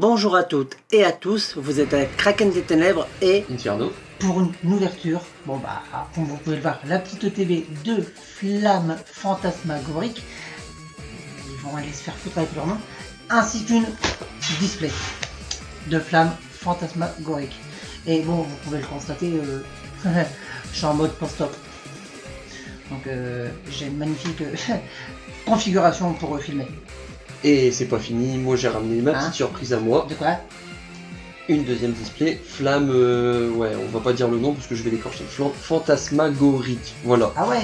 Bonjour à toutes et à tous, vous êtes avec Kraken des Ténèbres et Inferno. pour une ouverture, bon bah comme vous pouvez le voir, la petite TV de Flamme Fantasmagorique, ils vont aller se faire foutre avec leur nom, ainsi qu'une display de Flamme Fantasmagorique. Et bon, vous pouvez le constater, je suis en mode post-op. Donc j'ai une magnifique configuration pour filmer. Et c'est pas fini, moi j'ai ramené ma petite surprise à moi. De quoi? Une deuxième display, Flamme, ouais, on va pas dire le nom parce que je vais l'écorcher. Fantasmagorique, voilà. Ah ouais.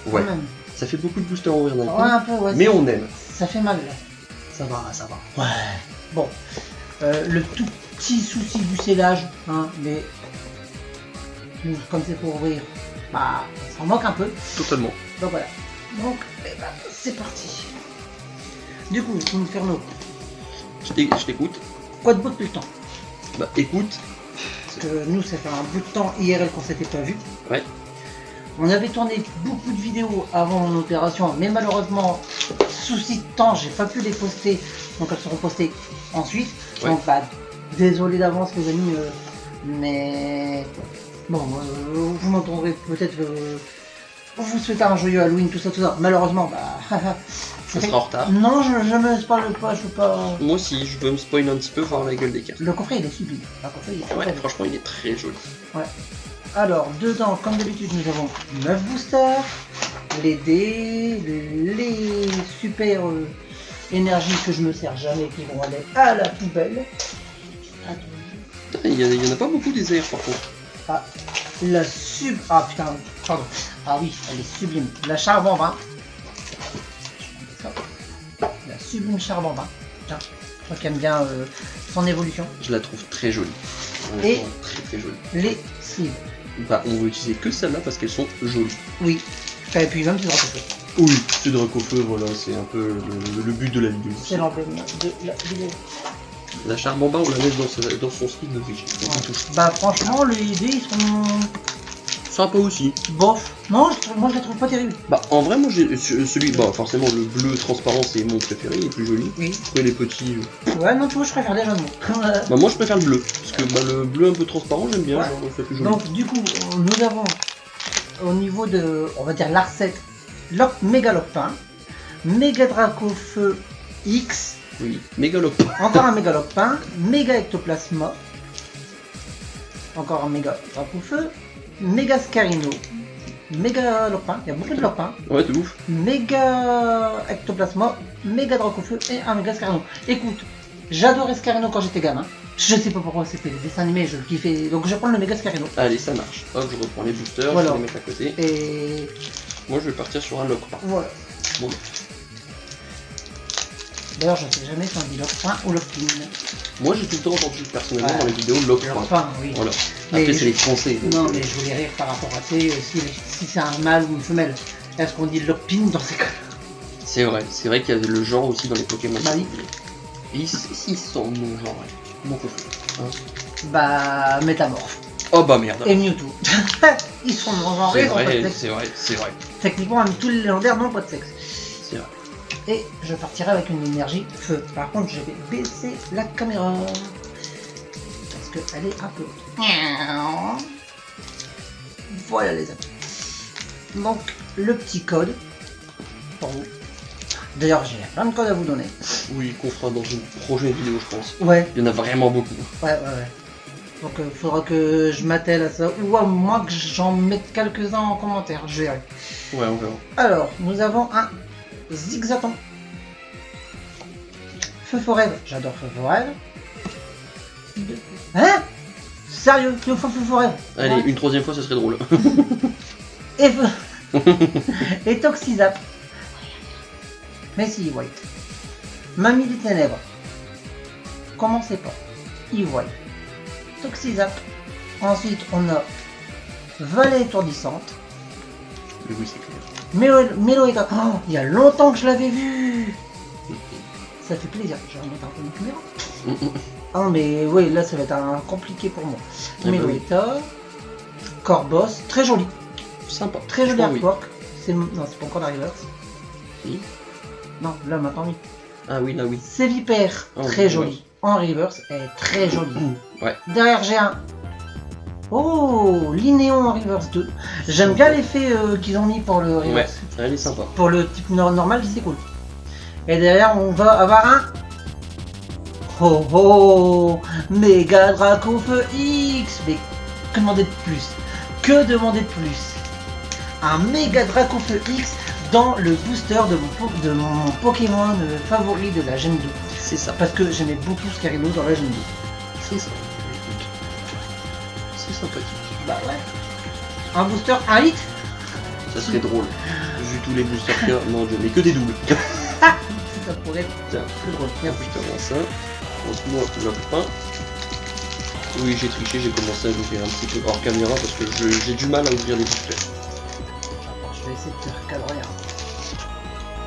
Ouais. Quand même. Ça fait beaucoup de boosters en d'un coup, Ouais, un peu, ouais. mais on aime. Ça fait mal là. Ça va, ça va. Ouais. Bon. Le tout petit souci du scellage, hein, mais comme c'est pour ouvrir, bah, ça en manque un peu. Totalement. Donc voilà. Donc, eh ben, c'est parti. Du coup, Inferno, Je t'écoute. quoi de beau depuis le temps? Bah écoute. Parce que nous, ça fait un bout de temps IRL qu'on s'était pas vu. Ouais. On avait tourné beaucoup de vidéos avant mon opération, mais malheureusement, souci de temps, j'ai pas pu les poster, donc elles seront postées ensuite. Ouais. Donc bah, désolé d'avance les amis, mais bon, vous m'entendrez peut-être vous souhaiter un joyeux Halloween, tout ça. Malheureusement, bah, Ça sera en retard. non, je me spoil pas, je peux pas. Moi aussi, je veux me spoiler un petit peu, voir la gueule des cartes. Le coffret il est sublime. Le coffret, il est Ouais, très beau. franchement, il est très joli. Ouais. Alors, dedans, comme d'habitude, nous avons 9 boosters, les dés, les super énergies que je me sers jamais qui vont aller à la poubelle. Il y en a pas beaucoup des airs par contre. Ah, la sub... Ah putain, pardon. Ah oui, elle est sublime. La charbon vin. La sublime charbon vin. Tiens, je crois qu'elle aime bien son évolution. Je la trouve très jolie. Et très jolie. les sleeves. Bah, on va utiliser que celles-là parce qu'elles sont jolies. Oui. Et puis même, c'est dans le Oui, c'est de feu, voilà, c'est un peu le but de la vidéo. c'est l'emblème de la vidéo. La Charbamba, on la met dans son style d'origine. Ouais. Bah franchement, les dés ils sont Sympa aussi. bof. Non, moi je les trouve pas terribles. Bah, en vrai, moi j'ai celui, bah, forcément, le bleu transparent, c'est mon préféré, il est plus joli. Oui. Après, les petits. Ouais, non, tu vois, je préfère les jaunes. Bah, moi je préfère le bleu. Parce que bah, le bleu un peu transparent, j'aime bien, Ouais. genre, c'est plus joli. Donc, du coup, nous avons au niveau de, on va dire, l'Arcette, Méga Lopin, Méga Dracofeu X, Oui, Mégalop. encore un Méga Lopin, Méga Ectoplasma, encore un Méga Dracofeu, Méga Scarino, Méga Lopin, il y a beaucoup de Lopins, Ouais, de ouf. Méga Ectoplasma, Méga Dracofeu et un Méga Scarino. Écoute, j'adorais Scarino quand j'étais gamin. Je sais pas pourquoi, c'était les dessins animés, je le kiffais. Donc je vais prendre le Méga Scarino. Allez, ça marche. Hop, je reprends les boosters, Voilà. je vais les mettre à côté. Et Moi je vais partir sur un lock par contre. voilà. Bon, D'ailleurs, je sais jamais si on dit Lopin ou Lopin. moi j'ai tout le temps entendu personnellement Ouais. dans les vidéos lock. Lopin, oui. Voilà. Mais Après, je- c'est les Français. donc, Non, mais je voulais rire par rapport à si c'est un mâle ou une femelle. Est-ce qu'on dit Lopin dans ces cas? C'est vrai qu'il y a le genre aussi dans les Pokémon. Bah oui. Et ils sont mon genre, ouais. Mon copain. Hein. Bah, Métamorphe. Oh bah merde. Et Mewtwo. Ils sont non-genrés, C'est ils ont pas de vrai, sexe. c'est vrai. Techniquement, tous les légendaires n'ont pas de sexe. C'est vrai. Et je partirai avec une énergie feu. Par contre, je vais baisser la caméra. Parce qu'elle est un peu haute. Voilà les amis. Donc, le petit code pour vous. D'ailleurs, j'ai plein de codes à vous donner. Oui, qu'on fera dans une prochaine vidéo, je pense. Ouais, Il y en a vraiment beaucoup. ouais. Donc, il faudra que je m'attelle à ça. Ou à moins que j'en mette quelques-uns en commentaire. Je verrai. Ouais, on verra. Alors, nous avons un Zigzaton. Feu Forêt, j'adore Feu Forêt. Hein? Sérieux, tu veux faire Feu Forêt? Allez, Ouais. une troisième fois, ça serait drôle. Et Feu... Et Toxizap. Mais si, White. Mamie des Ténèbres. Commencez pas. White. Toxizap. Ensuite, on a Vallée étourdissante. Mais oui, c'est clair. Méloïda. Oh, il y a longtemps que je l'avais vu. Ça fait plaisir. Je vais remettre un peu ma caméra. Ah non, mais oui, là ça va être un compliqué pour moi. bah Méloïda. Corboss. Très joli. Sympa. Très joli Franchement, oui. artwork. Non, c'est pas encore la reverse. Si. Non, là maintenant oui. Ah oui, là oui. C'est Vipère. Oh, Très ouais. joli. en reverse, elle est très jolie. Ouais. Derrière j'ai un... Oh, Linéon en reverse 2. J'aime bien l'effet qu'ils ont mis pour le Ouais, reverse. elle est sympa. Pour le type normal, c'est cool. Et derrière, on va avoir un... Oh oh, Méga Dracofeu X. Mais que demander de plus? Que demander de plus? Un Méga Dracofeu X dans le booster de mon Pokémon favori de la Gen 2. C'est ça. Parce que j'aimais beaucoup Scarino dans la Gen 2. C'est ça. C'est sympathique. Bah ouais. Un booster, un hit. Ça serait drôle. Vu tous les boosters qu'il y a, non, je n'ai que des doubles. Ça pourrait être Tiens, plus drôle. Merci. comment ça. Montre-moi le pain. Oui, j'ai triché, j'ai commencé à l'ouvrir un petit peu hors caméra parce que j'ai du mal à ouvrir les boosters. Attends, je vais essayer de te recadrer.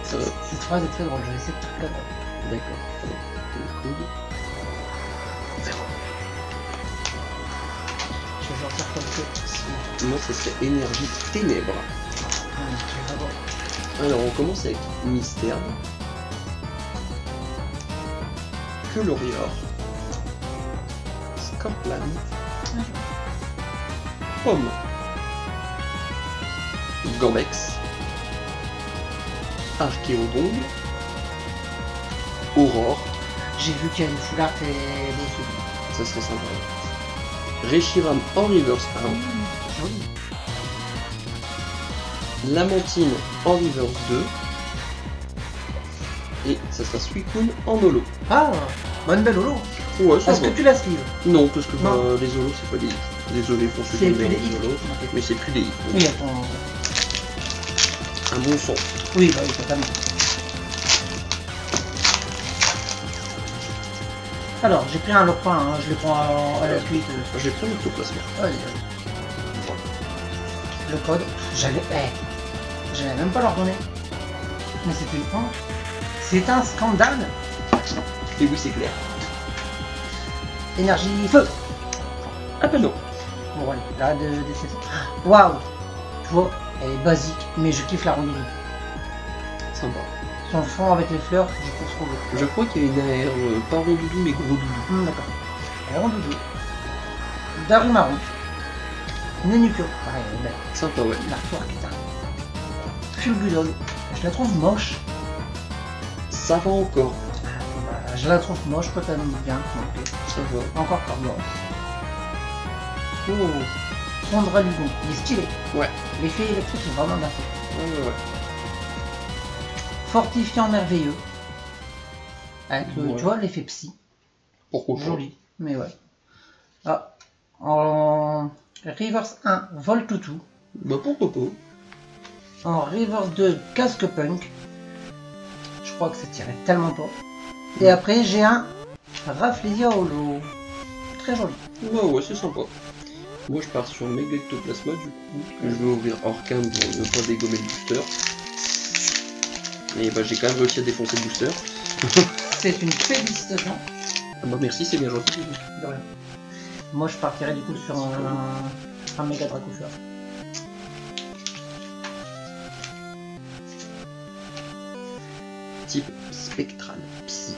Ça va. Cette phrase est très drôle, je vais essayer de te recadrer. D'accord. Le coude. Je vais sortir comme Moi, ça serait énergie ténèbres. Alors, on commence avec Mystère. Colorior. Scorpion. Pomme. Gambex. Archéodon. Aurore. J'ai vu qu'il y a une foulard et des trucs. Ça serait sympa. Reshiram en reverse 1. Joli. Lamentine en reverse 2. Et ça sera Suicune en holo. Ah, bonne belle holo. Ouais, ça Est-ce va. que tu la sleeve? Non, parce que Non. les holos, c'est pas des hits. Désolé pour ceux C'est qui plus aiment des les hits. holos, Ok. mais c'est plus des hits. Oui, attends. Un bon son. Oui, bah oui, totalement. Alors, j'ai pris un lopin, hein, je le prends à la suite. J'ai pris l'ectoplasma. Allez, le code, j'allais même pas leur donner. Mais c'est une honte. C'est un scandale. Et oui, c'est clair. Énergie feu. Ah bah non. Bon, allez, là, waouh. Tu vois, elle est basique, mais je kiffe la rondine. Sympa. Son fond avec les fleurs, je trouve trop beau. Je crois qu'il y a une AR, pas rond doudou, mais gros doudou. D'accord. Elle est rondoudou. Darumaru. Nenuko. Pareil, elle est belle. Sympa, ouais. L'artwork est un Fulgudon. Je la trouve moche. Ça va encore. Je la trouve moche, toi t'aimes bien. Ok. Ça va. Encore Corbeau. Oh, Sondra Lugon. Il est stylé. Ouais. L'effet électrique est vraiment bien fait. Ouais. Fortifiant merveilleux. Avec le, Ouais. tu vois, l'effet psy. Pourquoi pas. Joli. Mais ouais. Ah. En Reverse 1, Voltutu. Bah pourquoi pas. En Reverse 2, Casque Punk. Je crois que ça tirait tellement pas. Et après, j'ai un Rafflesia Holo. Très joli. Ouais, c'est sympa. Moi, je pars sur Méga Ectoplasma, du coup, que je vais ouvrir hors cam pour ne pas dégommer le booster. Et bah, j'ai quand même réussi à défoncer le booster. C'est une félicitation. Ah bah merci, c'est bien gentil. De rien. Moi, je partirais du coup sur un méga Dracofeu. Type spectral, psy.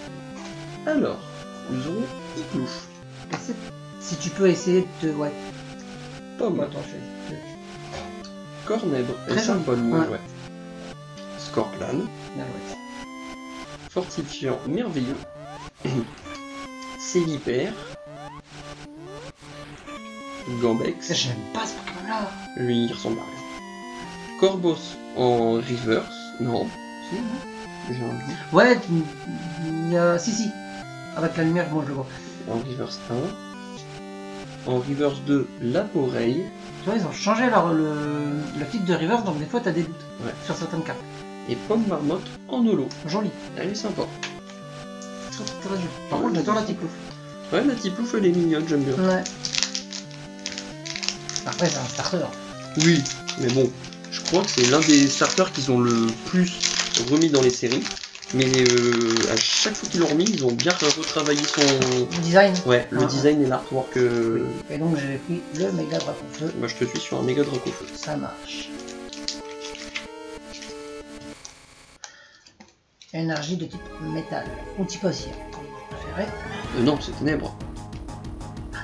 Alors, nous aurons Iplouf, Si tu peux essayer de... Ouais. Pomme, Attends, je fais... Cornèbre, Très et symbole, joli. ouais. Scorpion, Bien joué. Fortifiant merveilleux, Célibère, Gambex, J'aime pas ce Pokémon-là. lui il ressemble à rien. Corvos en reverse, non, Si, non. j'ai un doute. Ouais, il y a... Si. Avec la lumière, moi je le vois. En reverse 1. En reverse 2, Laporeille. Tu vois, ils ont changé le titre de Reverse, donc des fois t'as des doutes Ouais. sur certaines cartes. Et Pomme Marmotte en holo. Joli. Elle est sympa. Très joli. Par contre, j'adore la Tiplouf. Ouais, la Tiplouf, elle est mignonne, j'aime bien. Ouais. Après, c'est un starter. Oui, mais bon, je crois que c'est l'un des starters qu'ils ont le plus remis dans les séries. Mais à chaque fois qu'ils l'ont remis, ils ont bien retravaillé son... Design. Ouais, le Ah, design et l'artwork. Et donc, j'avais pris le méga Dracofeu. Bah, je te suis sur un méga Dracofeu. Ça marche. Énergie de type métal. Ou type acier. Comme vous préférez. Ouais. Non, c'est Ténèbres.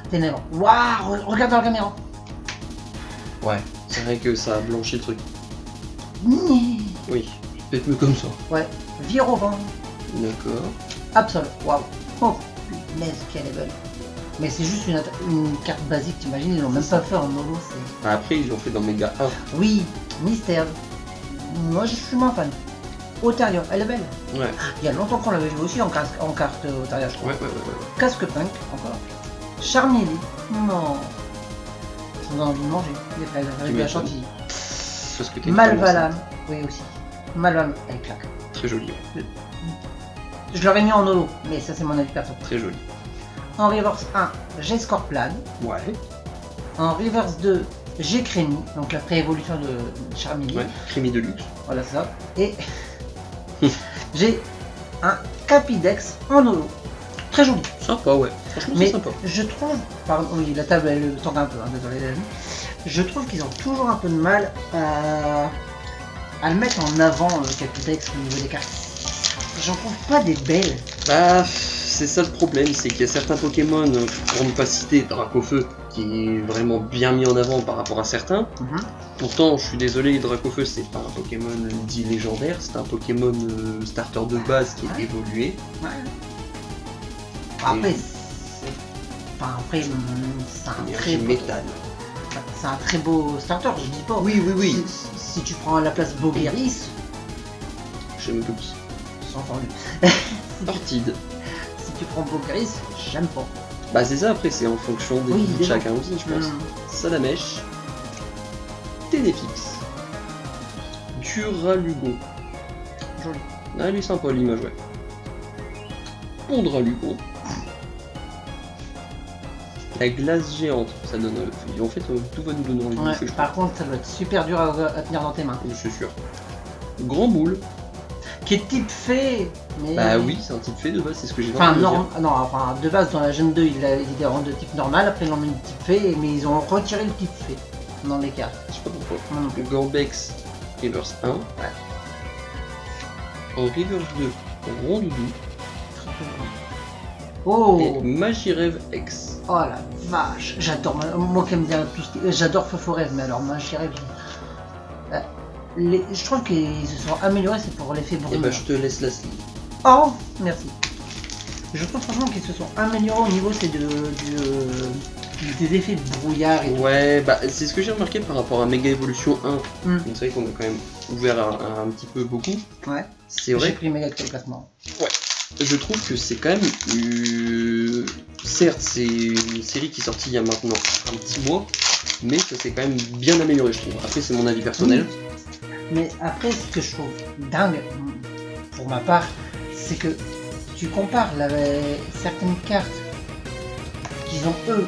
Ténèbres. Waouh, regarde dans la caméra. Ouais, c'est vrai que ça a blanchi le truc. Ni. Oui, peut-être mieux comme ça. Ouais. Vire au vent. D'accord. Absol. Waouh. Oh, punaise, quelle est belle. Mais c'est juste une carte basique, t'imagines, ils l'ont même pas fait en holo. Après, ils l'ont fait dans Mega 1. Oui, Mystère. Moi, je suis moins fan. Otaria, elle est belle. Ouais. Il y a longtemps qu'on l'avait vu aussi en carte Otaria, je crois. Ouais. Casque Punk, encore. Charmilly. Non. On a envie de manger. Des fraises avec de la chantilly. Parce que t'es Malvalam. Oui, aussi. Malvalam, elle claque. Très joli. Je l'aurais mis en holo, mais ça, c'est mon avis perso. Très joli. En Reverse 1, j'ai Scorplane. Ouais. En Reverse 2, j'ai Crémy, donc la pré-évolution de Charmilly. Ouais. Crémy de luxe. Voilà ça. Et j'ai un Capidex en holo. Très joli. Sympa, ouais. Franchement, Mais c'est sympa. je trouve, pardon, oui, la table elle tombe un peu, hein, désolé les amis. Je trouve qu'ils ont toujours un peu de mal à le mettre en avant, le Capidex, au niveau des cartes. J'en trouve pas des belles. Bah, c'est ça le problème, c'est qu'il y a certains Pokémon, pour ne pas citer Dracofeu, qui est vraiment bien mis en avant par rapport à certains. Pourtant, je suis désolé, Dracofeu, c'est pas un Pokémon dit légendaire, c'est un Pokémon starter de base qui est évolué. Ouais. Après, c'est un très beau... métal. C'est un très beau starter, je dis pas. Oui. Si tu prends à la place Bogeris, J'aime beaucoup. sans entendu. Ortide. Si tu prends Bogeris, j'aime pas. Bah c'est ça, après c'est en fonction des Oui, goûts de des chacun aussi, je pense. Salamèche. Ténéfix. Duralugon. Joli. Ah, elle est sympa l'image, ouais. Pondralugon. La glace géante, ça donne. En fait, tout va nous donner envie de Ouais, bouffer, je par contre, ça doit être super dur à tenir dans tes mains. pense. Je suis sûr. Grand moule. Qui est type fée, mais... Bah oui, c'est un type fait de base, c'est ce que j'ai Enfin, envie de dire. enfin, de base, dans la Gen 2, il était en de type normal, après ils l'ont mis de type fée, mais ils ont retiré le type fée dans les cartes. Je sais pas pourquoi. Moi non plus. Gorbex Reverse 1. En Reverse 2, Rondoudou. Oh, Et Magirève X. oh la vache, j'adore, moi qui aime bien tout ce qui... J'adore Feuforez, mais alors moi je dirais... Je trouve qu'ils se sont améliorés, c'est pour l'effet Et brûlure. bah je te laisse la sleeve. Oh, merci. Je trouve franchement qu'ils se sont améliorés au niveau des effets de brouillard et tout. Ouais, bah c'est ce que j'ai remarqué par rapport à Mega Evolution 1. Hmm. Donc c'est vrai qu'on a quand même ouvert un petit peu beaucoup. Ouais, C'est j'ai vrai, pris méga de classement. je trouve que c'est quand même... certes, c'est une série qui est sortie il y a maintenant un petit mois, mais ça s'est quand même bien amélioré, je trouve. Après, c'est mon avis personnel. Mais après, ce que je trouve dingue, pour ma part, c'est que tu compares certaines cartes qu'ils ont eux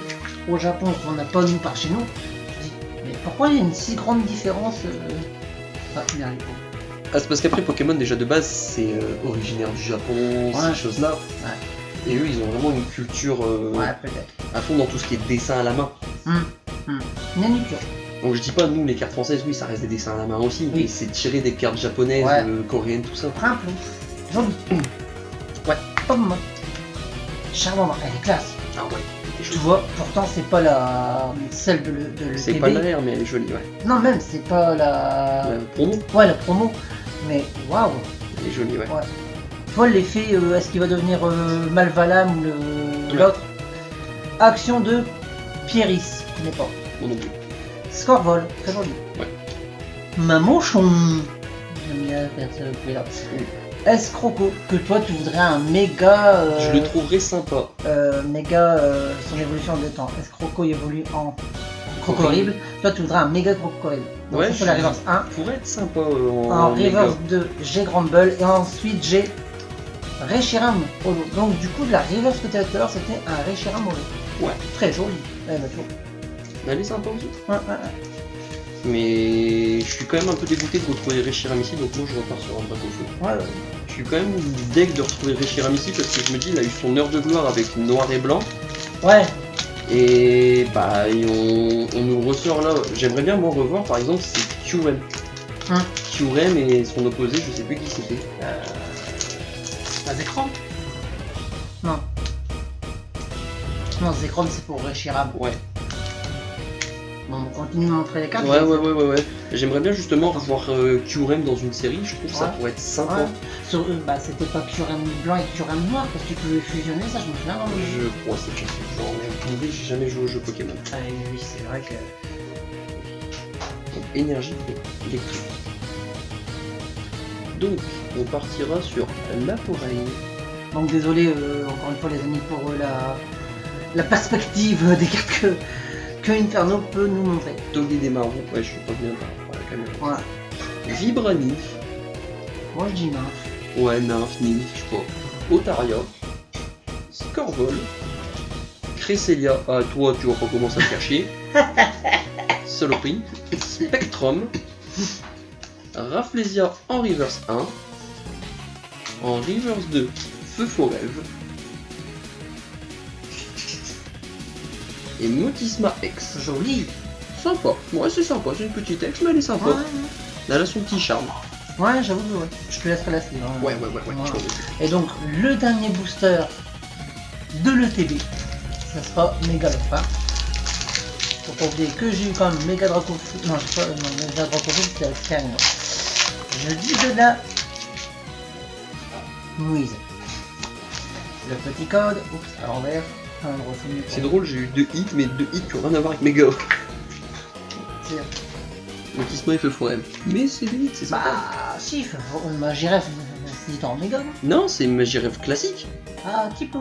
au Japon qu'on n'a pas nous par chez nous. Je dis, mais pourquoi il y a une si grande différence merde, Ah, c'est parce qu'après, Pokémon, déjà de base, c'est originaire du Japon, ces choses-là. Ouais. Et eux, ils ont vraiment une culture Ouais, peut-être. à fond dans tout ce qui est dessin à la main. Nanuture. Donc je dis pas, nous, les cartes françaises, oui, ça reste des dessins à la main aussi, Oui. mais c'est tiré des cartes japonaises, Ouais. coréennes, tout ça. Simple. Joli. Ouais, pas mal. Charmant, elle est classe. Ah ouais, Tu vois, pourtant c'est pas celle de l'ETB. c'est pas l'air, mais elle est jolie, ouais. Non, même c'est pas la Promo, ouais, la promo. Mais waouh. elle est jolie, ouais. Ouais. Tu vois l'effet, est-ce qu'il va devenir Malvalam ou l'autre? Action de Pieris, je connais pas. Moi non plus. Scorvol, très joli. Ouais. Mamanchon. J'aime bien faire ça depuis là. Escroco, que toi tu voudrais un méga. Je le trouverais sympa. Méga son évolution de temps. Escroco évolue en Crocorible. Toi tu voudrais un méga Crocorible. Donc Ouais, ça c'est la Reverse 1. Pourrait être sympa En Reverse 2, j'ai Grumble. Et ensuite j'ai Reshiram Holo. Donc du coup de la Reverse que tu as tout à l'heure, c'était un Reshiram Holo. Ouais. Très joli. Ouais, bah, tu vois. Elle est sympa aussi. Ouais. Mais je suis quand même un peu dégoûté de retrouver Reshiram ici, donc moi je repars sur un bateau feu. Ouais. Je suis quand même deg de retrouver Reshiram ici parce que je me dis il a eu son heure de gloire avec noir et blanc. Ouais. Et bah on nous ressort là. J'aimerais bien moi revoir par exemple c'est Kyurem. Kyurem et son opposé, je sais plus qui c'était. Pas d'écran. Non. Non, Zekrom c'est pour Reshiram. Ouais. Bon, on continue à montrer les cartes. Ouais. J'aimerais bien justement revoir Kyurem dans une série, je trouve ça pourrait être sympa. Ouais. Sur, bah, c'était pas Kyurem blanc et Kyurem noir, parce que tu pouvais fusionner, ça je me souviens. Je crois, c'est déjà fait. Genre, j'ai jamais joué au jeu Pokémon. Ah, oui, c'est vrai que. Donc, énergie électrique. Donc, on partira sur la forêt. Donc désolé encore une fois les amis pour la perspective des cartes que Inferno peut nous montrer. Togué des marrons, ouais je suis pas bien par rapport à la caméra. Voilà. Vibranif. Moi je dis nymph. Ouais, nymph, nymph, je sais pas. Otaria. Scorvol. Cresselia, ah toi tu vas pas commencer à te faire chier. Saloperie. Spectrum. Rafflesia en reverse 1. En reverse 2. Feu Forève. Et Motisma X. Joli. Sympa. Ouais, c'est sympa, c'est une petite X, mais elle est sympa. Ouais, Elle a son petit charme. ouais j'avoue que ouais. Je te laisserai la suivre. Hein. Ouais. Et donc le dernier booster de l'ETB, ça sera Megalopa. Faut pas oublier que j'ai eu quand même Mega Dracofu. Non, j'ai pas. Non, Mega Dracofu c'était avec Kang. Je dis de la Mouise. Le petit code, oups, à l'envers. C'est drôle, j'ai eu 2 hits, mais 2 hits qui n'ont rien à voir avec Mega. Motisma et Feu Forêve. Mais c'est des hits, c'est sympa. Bah, si, ma girafe, c'est en méga. Non, c'est Magiref classique. Ah, petit peu.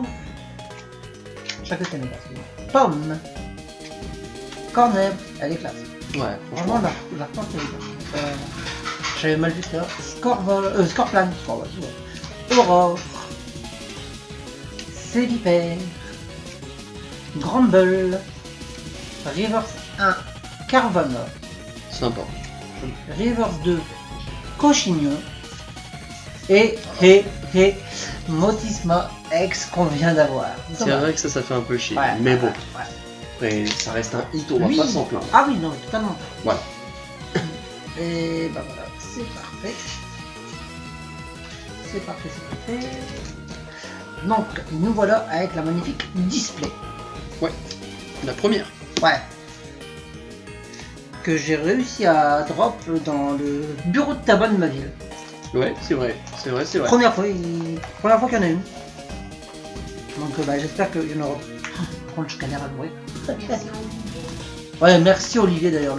Chaque côté méga. Pomme. Cornet, elle est classe. Ouais, Vraiment, la porte elle est bien. J'avais mal vu ça. Scorplan. Aurore. Célibère. Grumble. Reverse 1. Carvanor. Sympa. Reverse 2. Cochignon. Et Motisma X qu'on vient d'avoir. C'est vrai que ça fait un peu chier. Ouais, mais bon, ouais. après, ça reste un hit, on va Oui. pas s'en plaindre. Ah oui, non, totalement. Voilà. Et bah voilà, c'est parfait. C'est parfait. Donc, nous voilà avec la magnifique display. La première. Ouais. Que j'ai réussi à drop dans le bureau de tabac de ma ville. Ouais, c'est vrai. Première fois qu'il y en a une. Donc bah, j'espère qu'il y en aura. Prendre le scanner à mourir. Ouais, merci Olivier d'ailleurs,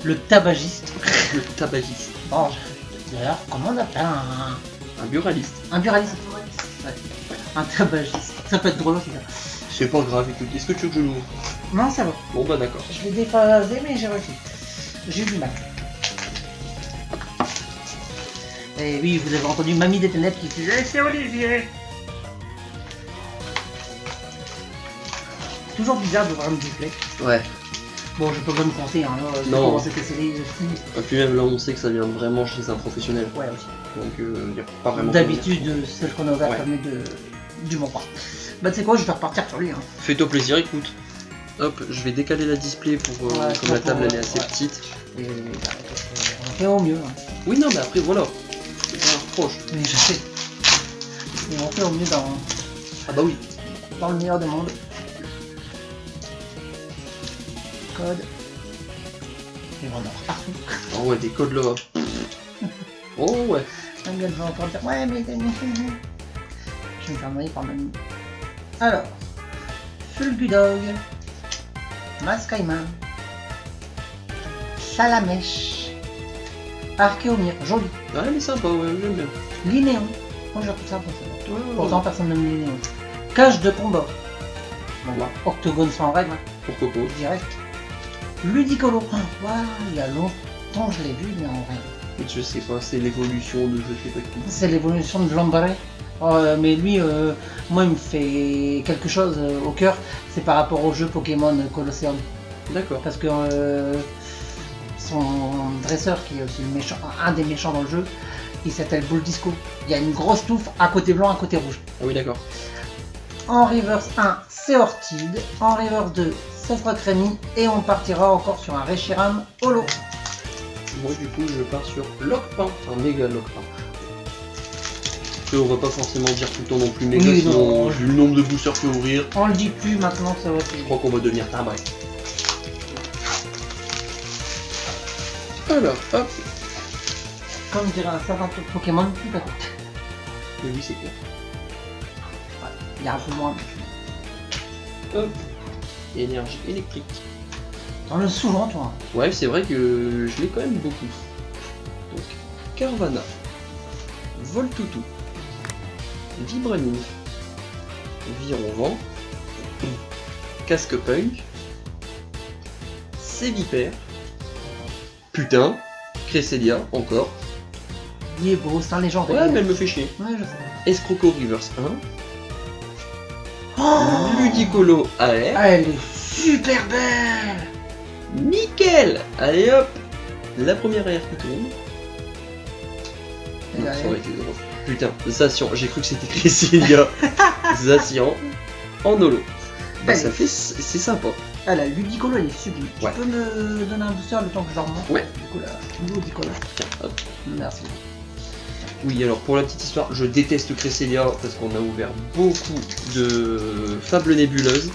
le tabagiste. Le tabagiste. Bon, d'ailleurs, comment on appelle Un buraliste. un buraliste? Ouais. Un tabagiste. Ça peut être drôle aussi ça. C'est pas grave, écoute, est-ce que tu veux que je l'ouvre? Non, ça va. Bon bah d'accord. Je l'ai déphasé, mais j'ai réussi. J'ai eu du mal. Et oui, vous avez entendu Mamie des Ténèbres qui disait c'est Olivier. Toujours bizarre de voir un display. Ouais. Bon, je peux pas me compter, hein. Non. Comment c'était scellé. Et puis même là, on sait que ça vient vraiment chez un professionnel. Ouais, aussi. Donc y a pas vraiment. D'habitude, celle qu'on a ouverte, Ouais. ça venait du Montparnasse. Bah, tu sais quoi, je vais repartir sur lui. Hein. Fais-toi plaisir, écoute. Hop, je vais décaler la display pour Ouais, comme la table elle est assez ouais. petite. Et bah, on fait au mieux. Hein. Oui, non, mais après voilà. C'est pas un reproche. Mais je sais. Et on fait au mieux Ah bah oui. dans le meilleur des mondes. Code. Et on en a partout. Oh ouais, des codes là. Oh ouais. Un gars va encore dire ouais, mais. Je vais me faire noyer par même. Alors. Fulgudog. Mascaïman. Salamèche. Archéomir. Joli. Ouais, mais sympa, ouais, j'aime bien. Linéon. Moi j'ai tout ça pour ça. Ouais, Pourtant personne n'aime Linéon. Cage de combat. Bon, Ouais. Octogone sans règle, hein, Pourquoi pas. direct. Ludicolo. Ah, ouais, il y a longtemps je l'ai vu, mais en vrai. Je sais pas, c'est l'évolution de je sais pas qui. C'est l'évolution de Lambaré. Mais lui, moi, il me fait quelque chose au cœur. C'est par rapport au jeu Pokémon Colosseum. D'accord. Parce que son dresseur, qui est aussi le méchant, un des méchants dans le jeu, il s'appelle Bull Disco. Il y a une grosse touffe, à côté blanc, à côté rouge. Ah oui, d'accord. En reverse 1, c'est Ortide. En reverse 2, c'est Frokremi. Et on partira encore sur un Reshiram Holo. Moi, du coup, je pars sur Lockpin, un méga Lockpin. Après, on va pas forcément dire tout le temps non plus méga, Oui, sinon, non. vu le nombre de boosters qu'il faut ouvrir, On le dit plus maintenant que ça va je plus. crois qu'on va devenir timbré. Alors, hop. Comme dirait un certain Pokémon, tout à fait. Oui, c'est clair. Il y a un peu moins. Hop. Énergie électrique. T'en as souvent, toi. Ouais, c'est vrai que je l'ai quand même beaucoup. Donc, Carvana, Voltoutou, Vibranine, Vironvent, Casque Punk, Sévipère, putain, Cresselia, encore. Il est beau, c'est un légendaire. Ouais, mais elle me fait chier. Ouais, je sais. Escroco Reverse 1, Oh Ludicolo AR, ah, elle est super belle. nickel. Allez hop, la première AR qui tourne. Et Non, ça derrière, aurait été drôle. Putain, Zacian, j'ai cru que c'était Cresselia. Zacian en holo. Bah Allez. ça fait, c'est sympa. ah, la Ludicolo, elle est sublime. Ouais. Tu peux me donner un booster le temps que je remonte? Ouais. Du coup, la Ludicolo. Tiens, hop. Merci. Oui, alors pour la petite histoire, je déteste Cresselia parce qu'on a ouvert beaucoup de fables nébuleuses.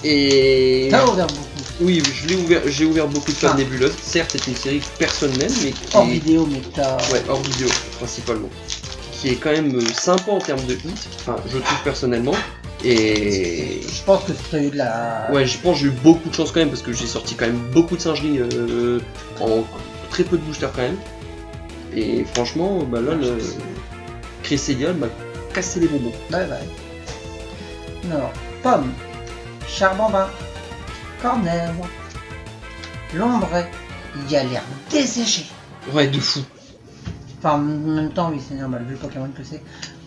Et T'as ouvert beaucoup. oui, j'ai ouvert beaucoup de fables Ah. nébuleuses. Certes, c'est une série que personne n'aime, mais qui Hors est... vidéo, mais t'as. Ouais, hors vidéo, principalement. Qui est quand même sympa en termes de hit, enfin, je trouve personnellement. Et Je pense que t'as eu de la. ouais, je pense que j'ai eu beaucoup de chance quand même, parce que j'ai sorti quand même beaucoup de singeries en très peu de boosters quand même. Et franchement, bah là, le Cresselia m'a cassé les bonbons. Bye bye. Alors, Pomme, Charbambin, Cornèvre, Lombré, il a l'air desséché. Ouais, de fou. Enfin, en même temps, oui, c'est normal, vu le Pokémon que c'est.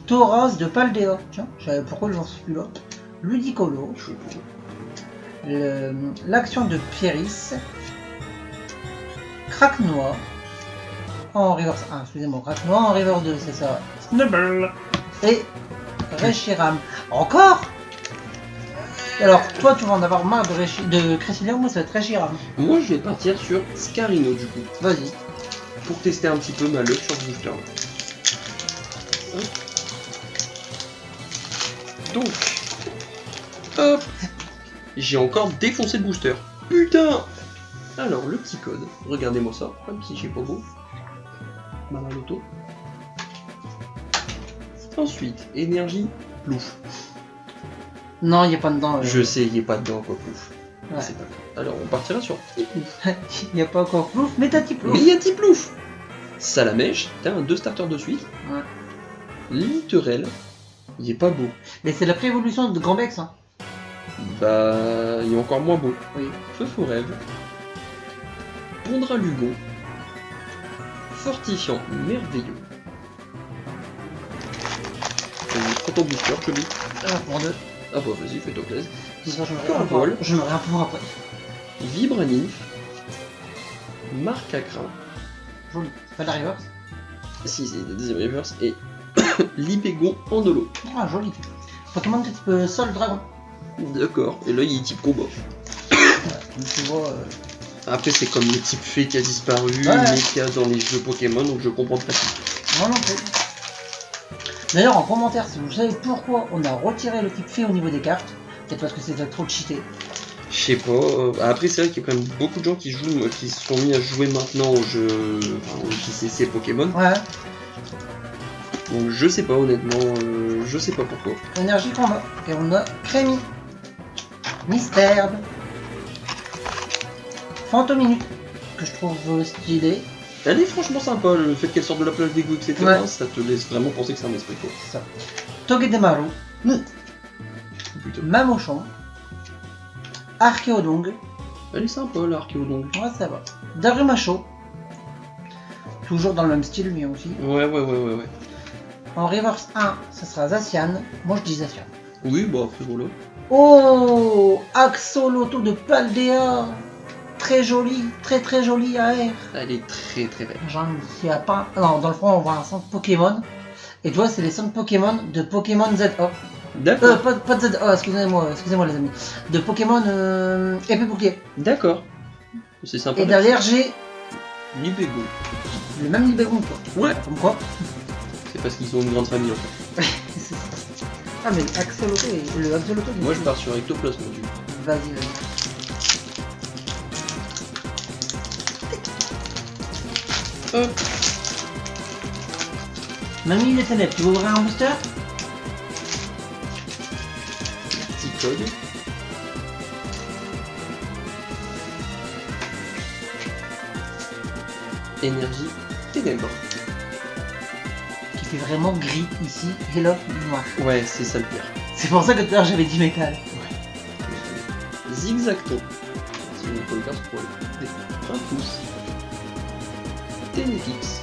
Tauros de Paldea, tiens, je savais pourquoi j'en suis plus là. Ludicolo, l'action de Pieris, Craque-Noir, en reverse 1, excusez-moi, Craque-Noir en reverse 2, c'est ça. Snubble et Reshiram. Encore? Alors, toi, tu vas en avoir marre de Cresselia, moi, ça va être Reshiram. Moi, je vais partir sur Scarino du coup, Vas-y. pour tester un petit peu ma luck sur ce booster. Hop. Donc, hop, j'ai encore défoncé le booster. Putain. Alors, le petit code, regardez-moi ça, un petit j'ai pas beau. Mamaloto. Ensuite, énergie, plouf. Non, il n'y a pas dedans. Je sais, il est pas dedans quoi, plouf. Ouais. C'est pas grave. Alors, on partira sur petit plouf. Il n'y a pas encore plouf, mais t'as petit plouf. Mais il y a petit plouf. Salamèche, t'as un 2 starters de suite. Ouais. Littorel, il est pas beau. Mais c'est la pré-évolution de Grambex, hein. Bah, il est encore moins beau. Oui. Feu faux rêve. Pondra Lugon. Fortifiant merveilleux. Vas-y, prends ton booster, Chubby. Pour deux. Ah bah vas-y, fais-toi plaisir. Tout ça, Carvol. je me rien pour après. Vibranine. Marque à crin. Joli. Pas de la reverse. Si, c'est le deuxième reverse. Et Libégon en holo. Ah, joli. Pokémon de type sol dragon. D'accord. Et là, il est type combat. Ouais, comme tu vois. Après, c'est comme le type fée qui a disparu, Ouais. mais qu'il y a dans les jeux Pokémon, donc je comprends pas tout. Non, non plus. D'ailleurs, en commentaire, si vous savez pourquoi on a retiré le type fée au niveau des cartes, peut-être parce que c'était trop cheaté. Je sais pas. Après, c'est vrai qu'il y a quand même beaucoup de gens qui jouent, qui se sont mis à jouer maintenant au jeu, enfin, au JCC Pokémon. Ouais. Donc je sais pas honnêtement, je sais pas pourquoi. Énergie combat. Et on a Crémy. Mystère. Fantominute. Que je trouve stylé. Elle est franchement sympa, le fait qu'elle sorte de la plage d'égout, etc. Ouais. Ça te laisse vraiment penser que c'est un esprit quoi. C'est ça. Togedemaru. Putain. Mamochon. Archéodong. Elle est sympa l'Archéodong. Ouais, ça va. Darumacho. Toujours dans le même style, lui aussi. Ouais. En reverse 1, ça sera Zacian. Moi, je dis Zacian. Oui, bah après voilà. Oh, Axolotl de Paldea. Très joli, très joli AR. Elle est très belle. J'en ai pas. Non, dans le fond, on voit un centre Pokémon. Et tu vois, c'est les centres Pokémon de Pokémon ZO. D'accord. Pas de ZO, excusez-moi les amis. De Pokémon épée bouclier. D'accord. C'est sympa. Et derrière, j'ai Libégon. le même Libégon, quoi. Ouais. Comme quoi. C'est parce qu'ils ont une grande famille en fait. C'est ça. Ah mais le Axolotl. Moi je pars sur Ectoplasma du coup. Vas-y. Hop. Mamie les ténèbres, tu veux ouvrir un booster? Petit code. Énergie ténèbres. Qui fait vraiment gris ici et là noir. Ouais, c'est ça le pire. C'est pour ça que tout à l'heure j'avais dit métal. Zigzacton. C'est une polycarte pour les 1 pouce. Ténéfix.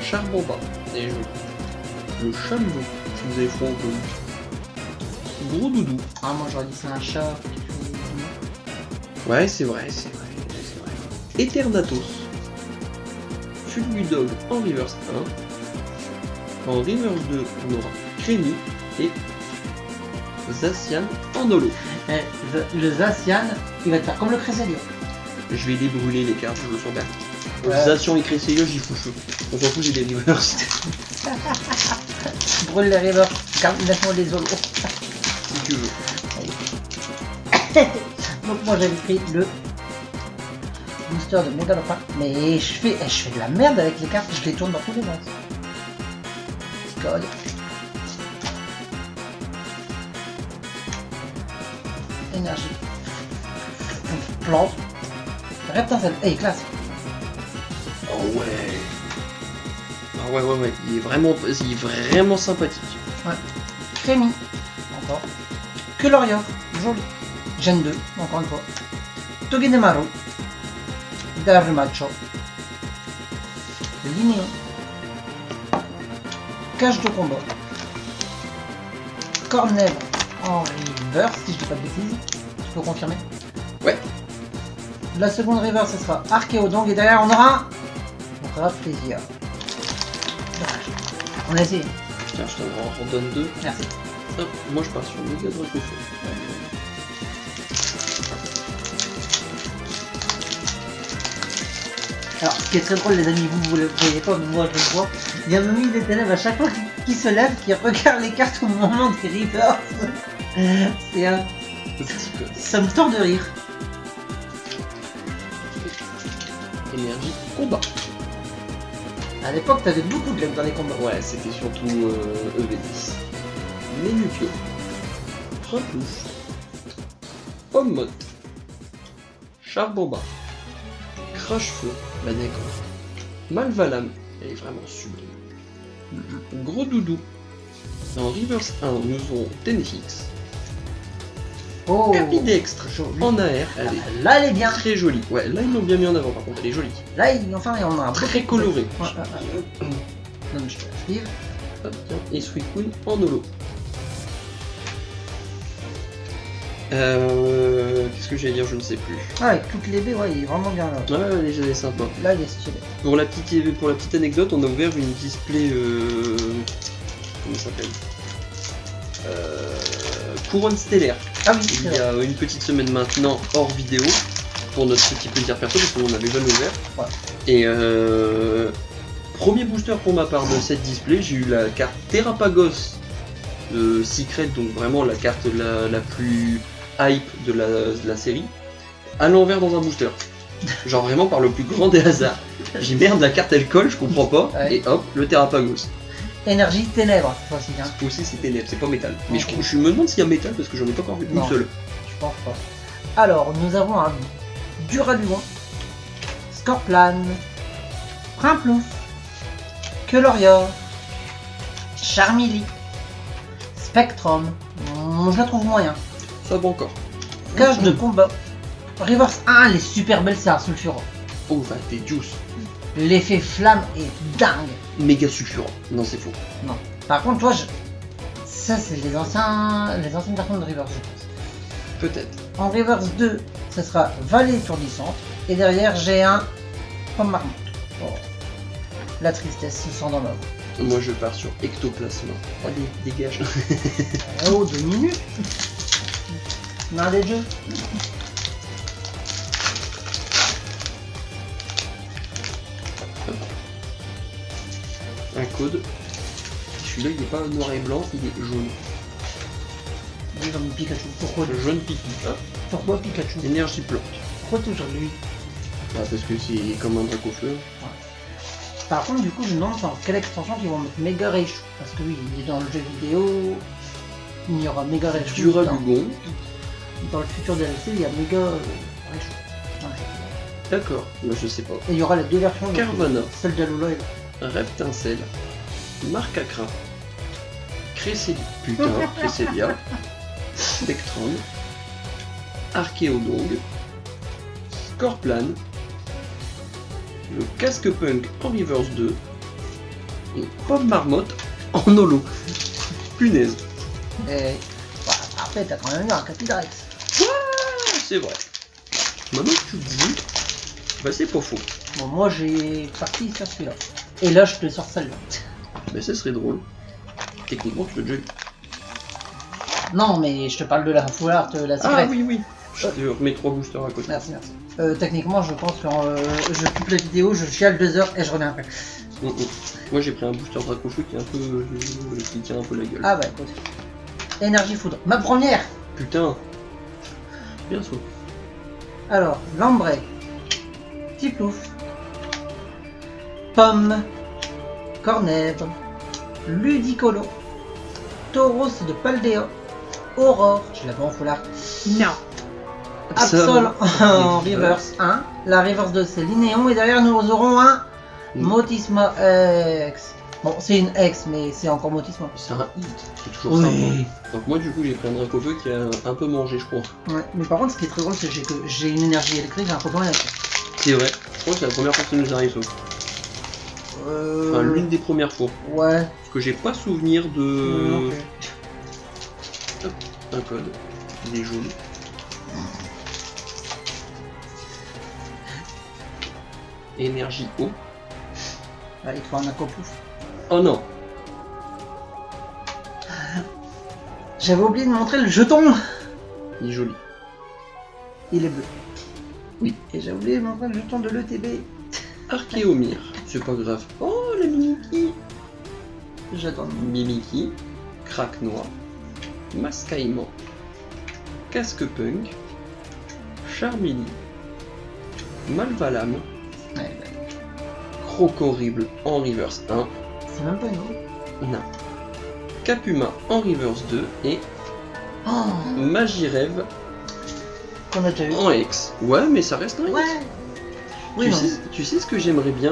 Charbomba. Et le chameau. Si vous avez froid un peu. Gros doudou. Ah moi j'aurais dit c'est un chat. Ouais, c'est vrai. Eternatos. Fulgudog en reverse 1. En reverse 2, on aura Crémy et Zacian en holo. Le Zacian, il va te faire comme le Cresselia. Je vais les brûler les cartes, je le sens bien. Ouais. Zacian et Cresselia, j'y fous feu. On s'en fout, j'ai des reverse. Brûle les rivers, laisse-moi les holos. Si tu veux. Donc moi j'avais pris le booster de Megalopack, mais je fais de la merde avec les cartes, je les tourne dans tous les sens. Code. Énergie. Plante. Reptincelle. Hey, classe. Oh ouais. Ah ouais. Il est vraiment sympathique. Ouais. Crémy. Encore. Colorior. Joli. Gen 2. Encore une fois. Togedemaru. Darmacho. Linéon. Cage de combat. Cornèvre en reverse, si je dis pas de bêtises. Tu peux confirmer? Ouais. La seconde reverse, ce sera Archéodong et derrière on aura plaisir. On a essayé. Tiens, je t'en redonne 2. Merci. Hop, moi je pars sur Méga Dracofeu. Alors, ce qui est très drôle, les amis, vous le voyez pas, mais moi je le vois. Il y a Mamie des Ténèbres à chaque fois qui se lève, qui regarde les cartes au moment des reverse. C'est un. Petit code. Ça me tord de rire. Énergie combat. À l'époque, t'avais beaucoup de luck dans les combats. Ouais, c'était surtout EV10. Ménupio. Printouf. Pommotte. Charbomba. Crache-feu. Bah d'accord. Malvalam. Elle est vraiment sublime. Gros doudou. Dans Reverse 1, nous avons Ténéfix. Oh, Capidextre. joli. En AR, elle est Là, elle est bien. très jolie. Ouais, là ils l'ont bien mis en avant par contre, elle est jolie. Là, enfin, on a un Très coloré. Ouais. Non, mais je te la suive. Hop, tiens, et Suicune en holo. Qu'est-ce que j'allais dire, je ne sais plus. Ah, avec toutes les baies, ouais, il est vraiment bien là. Ouais, déjà elle est sympa. Là, il est stylé. Pour la petite anecdote, on a ouvert une display. Comment ça s'appelle Couronne stellaire. Ah oui, Il c'est y vrai. a une petite semaine maintenant, hors vidéo, pour notre petit plaisir perso, parce qu'on avait jamais ouvert. Ouais. Et premier booster pour ma part de cette display, j'ai eu la carte Terrapagos Secret, donc vraiment la carte la plus hype de la série, à l'envers dans un booster. Genre vraiment par le plus grand des hasards. J'ai merde, la carte elle colle, je comprends pas, Ouais. et hop, le Terrapagos. Énergie ténèbres, cette fois-ci. Hein. Cette fois-ci c'est ténèbres, c'est pas métal. Mais Ok. je me demande s'il y a métal parce que j'en ai pas encore vu une Non. seule. Je pense pas. Alors, nous avons un Duraluon, Scorplan, Primplouf, Colorior, Charmilly, Spectrum. Je la trouve moyen. Ça va encore. Cage de combat. Reverse 1, elle est super belle, c'est un sulfurant. Oh, bah t'es juice. L'effet flamme est dingue. Méga sulfurant. Non, c'est faux. Non. Par contre, toi, ça, c'est les anciennes versions de Reverse, je pense. Peut-être. En Reverse 2, ça sera Vallée étourdissante. Et derrière, j'ai un Pomme marmotte. Oh. La tristesse se sent dans l'œuvre. Moi je pars sur Ectoplasma. Allez, dégage. Oh, 2 minutes. L'un des jeux. Un code. Celui-là, il est pas noir et blanc, il est jaune. Il est comme Pikachu. Pourquoi Le jaune piqui. Hein. Pourquoi Pikachu? Énergie plante. Pourquoi toujours lui? Bah, parce que c'est comme un Dracofeu. Par contre, du coup, je me demande dans quelle extension ils vont mettre Mega Raichu. Parce que oui, il est dans le jeu vidéo. Il y aura Mega Raichu. Duralugon. Dans le futur DLC, il y a Mega Raichu. D'accord, mais je sais pas. Et il y aura les deux versions. donc, Carvana. Celle d'Alola et Reptincelle. Marcacra. Cresselia. Putain, Cresselia. Spectrum. Archéodong. Scorplan. Le casque punk en Reverse 2. Et Pomme Marmotte en holo. Punaise. Et voilà, après, t'as quand même eu un Capidrax. C'est vrai. Maintenant que tu le dis, bah c'est pas faux. Bon, moi j'ai parti sur celui-là. Et là, je te sors celle-là. Mais ça serait drôle. Techniquement, tu l'as déjà eu. Non, mais je te parle de la full art, la Ah secrète. oui, oui. Je te remets 3 boosters à côté. Merci, merci. Techniquement, je pense que je coupe la vidéo, je chiale 2 heures et je reviens après. Moi j'ai pris un booster Dracofeu qui est un peu. qui tient un peu la gueule. Ah bah écoute. Énergie foudre. Ma première. Putain. Bien sûr. Alors, Lambray. Tiplouf. Pomme. Cornèvre. Ludicolo. Tauros de Paldea. Aurore. Je l'avais en full art. Non. Absol en reverse 1. La reverse 2 c'est Linéon. Et derrière nous aurons un Motisma X. Bon, c'est une X, mais c'est encore Motisma. C'est un hit, c'est toujours sympa. Donc moi du coup j'ai pris un Dracofeu qui a un peu mangé je crois. Ouais, mais par contre ce qui est très drôle c'est que j'ai une énergie électrique, j'ai un Pokémon électrique. C'est vrai, je crois que c'est la première fois que ça nous arrive ça. Enfin l'une des premières fois. Ouais. Parce que j'ai pas souvenir de... Hop, un code. Il est jaune. Énergie eau. Allez, il te faut un Aquapouf. Oh non. J'avais oublié de montrer le jeton. Il est joli. Il est bleu. Oui. Et j'ai oublié de montrer le jeton de l'ETB. Archéomir. C'est pas grave. Oh la Mimikyu. J'attends. Mimikyu. Crack noir. Mascaïman. Casque punk. Charmeleon. Malvalam. Ouais, bah, Crocorrible en reverse 1. c'est même pas une eau. Non. Capuma en reverse 2 et Oh, Magirève qu'on a déjà eu. en X. Ouais, mais ça reste un X. Ouais. Oui, non. Tu sais ce que j'aimerais bien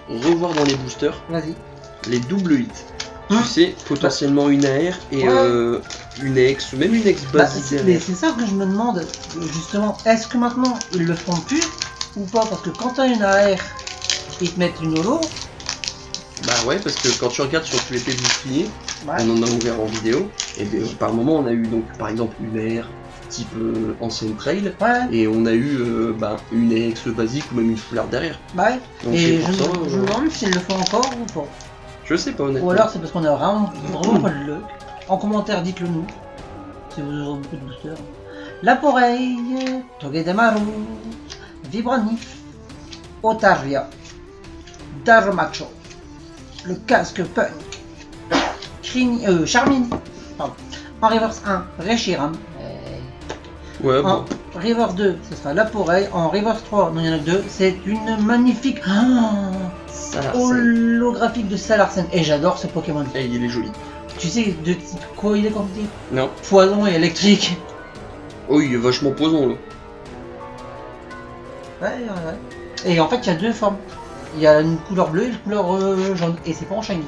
revoir dans les boosters? Vas-y. Les doubles hits. Hein? Tu sais, potentiellement une AR et Ouais. une X, même une X Bah, basique mais derrière. c'est ça que je me demande, justement, est-ce que maintenant ils le font plus ou pas? Parce que quand t'as une AR, ils te mettent une holo. Bah ouais, parce que quand tu regardes sur tous les boucliers, Ouais. on en a ouvert en vidéo, et par moment on a eu donc par exemple une AR type ancienne trail, Ouais. et on a eu une X basique ou même une foulard derrière. Bah ouais. Donc Et c'est je pour ça, me demande s'ils le font encore ou pas. je sais pas honnêtement. Ou alors c'est parce qu'on a vraiment pas de luck. En commentaire, dites-le nous. Si vous avez beaucoup de boosters. Laporeille, Togedemaru, Vibranif, Otaria, Darmacho, le casque punk, Charmini, pardon. En reverse 1, Reshiram. Ouais, En bon. reverse 2, ce sera Laporeille. En reverse 3, non il y en a que 2, c'est une magnifique Ça là, holographique de Salarsen. Et j'adore ce Pokémon. et il est joli. Tu sais de type quoi il est comme type? Non. Poison et électrique. Oh, il est vachement posant là. Ouais. Et en fait, il y a deux formes. Il y a une couleur bleue et une couleur jaune. Et c'est pas en shiny.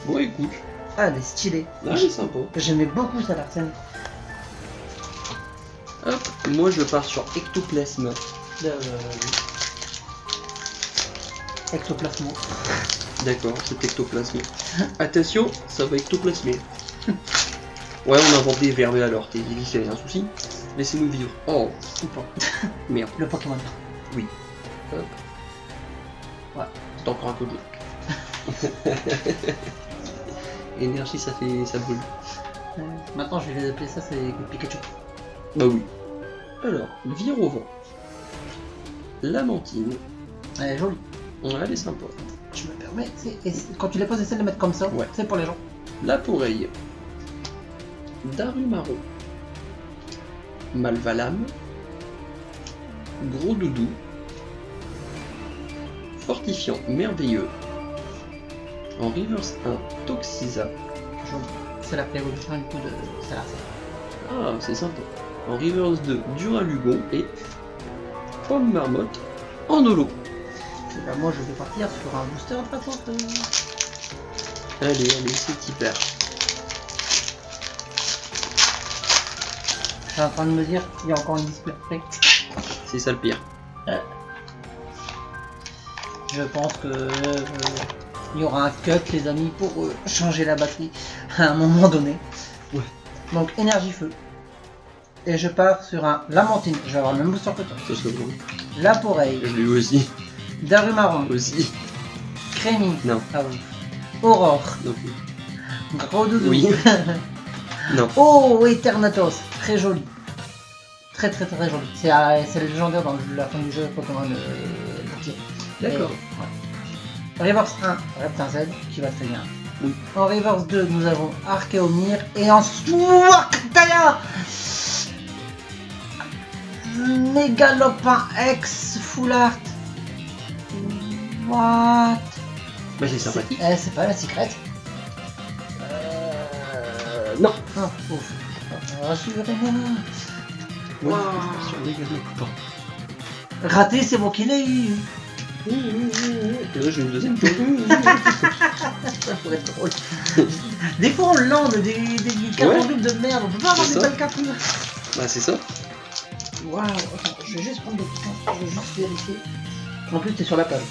Bon, écoute. Ah, elle est stylée. Ah, c'est sympa. J'aimais beaucoup Salarsen. Hop, moi je pars sur Ectoplasme. Ectoplasmo. D'accord, c'est Ectoplasme. Attention, ça va ectoplasmer. Ouais, on invente des verbes alors, t'es dit, c'est un souci. Laissez-nous vivre. Oh, Ou pas. merde. Le Pokémon. Oui. Hop. Ouais. C'est encore un peu bleu. Énergie, ça brûle. Maintenant, je vais les appeler ça, c'est Pikachu. Bah oui. Alors, Virovent. Lamentine. Elle est jolie. Ouais, elle est sympa. Je me permets, quand tu les poses, essaie de les mettre comme ça, Ouais. c'est pour les gens. La Poreille. Darumaro. Malvalam. Gros Doudou. Fortifiant merveilleux. En reverse 1, Toxiza. Joli. C'est la prévolution du coup de Salarsac. Ah, c'est sympa. En reverse 2, Duralugon et Pomme Marmotte en holo. Et bah, moi je vais partir sur un booster de façon. Allez, c'est hyper. Je suis en train de me dire qu'il y a encore une display. C'est ça le pire. Je pense que il y aura un cut les amis pour changer la batterie à un moment donné. Ouais. Donc énergie feu. Et je pars sur un Lamentine. Je vais avoir le même booster que toi. Ça serait bon. La Poreille. Je l'ai eu aussi. Darumaron. Aussi. Crémy. Non. Ah oui. Aurore. Non plus. Gros Doudou. Oui. Non. Oh, Eternatus. Très joli. Très joli. C'est le légendaire dans la fin du jeu Pokémon Bourtier. D'accord. Ouais. Reverse 1, Reptin Z, qui va très bien. Oui. En Reverse 2, nous avons Archeomir. Et en Swataya Mégalopin X Full Art. What? Bah c'est sympathique. C'est pas la secret. Non. Ah, ouf. Rassurez-moi. Wow. Wow. Raté, c'est moi qui l'ai eu. Et là j'ai une deuxième chose. Ça pourrait être drôle. Des fois on lande des cartes en double de merde, on peut pas avoir C'est des ça. belles cartes. Bah c'est ça. Waouh, attends, je vais juste prendre des questions, je vais juste vérifier. En plus t'es sur la page.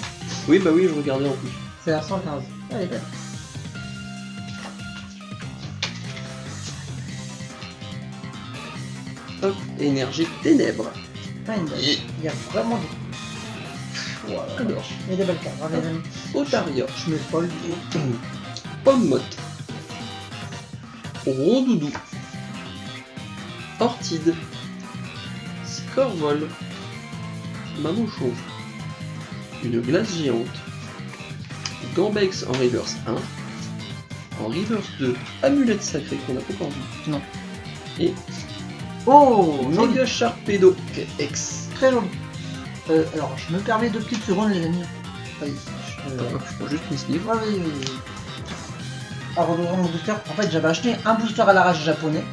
Oui bah oui je regardais en plus. C'est à 115. Elle est belle. Hop, énergie ténèbres. Pas une belle. Il y a vraiment des. Voilà. Alors, Il y a des belles cartes, hein, les amis. Otaria. Je me spoil. Pomme Motte. Rondoudou. Ortide. Scorvol. Maman chauve. Une glace géante. Gambex en reverse 1. En reverse 2, amulette sacrée qu'on n'a pas encore vu. Non. Et Oh, joli. Mega Sharpedo X. Très joli. Alors, je me permets 2 petites secondes, les amis. Vas-y. Je prends juste une sleeve. Ah oui, oui, oui. Alors, d'ouvrir mon booster, en fait, j'avais acheté un booster à l'arrache japonais.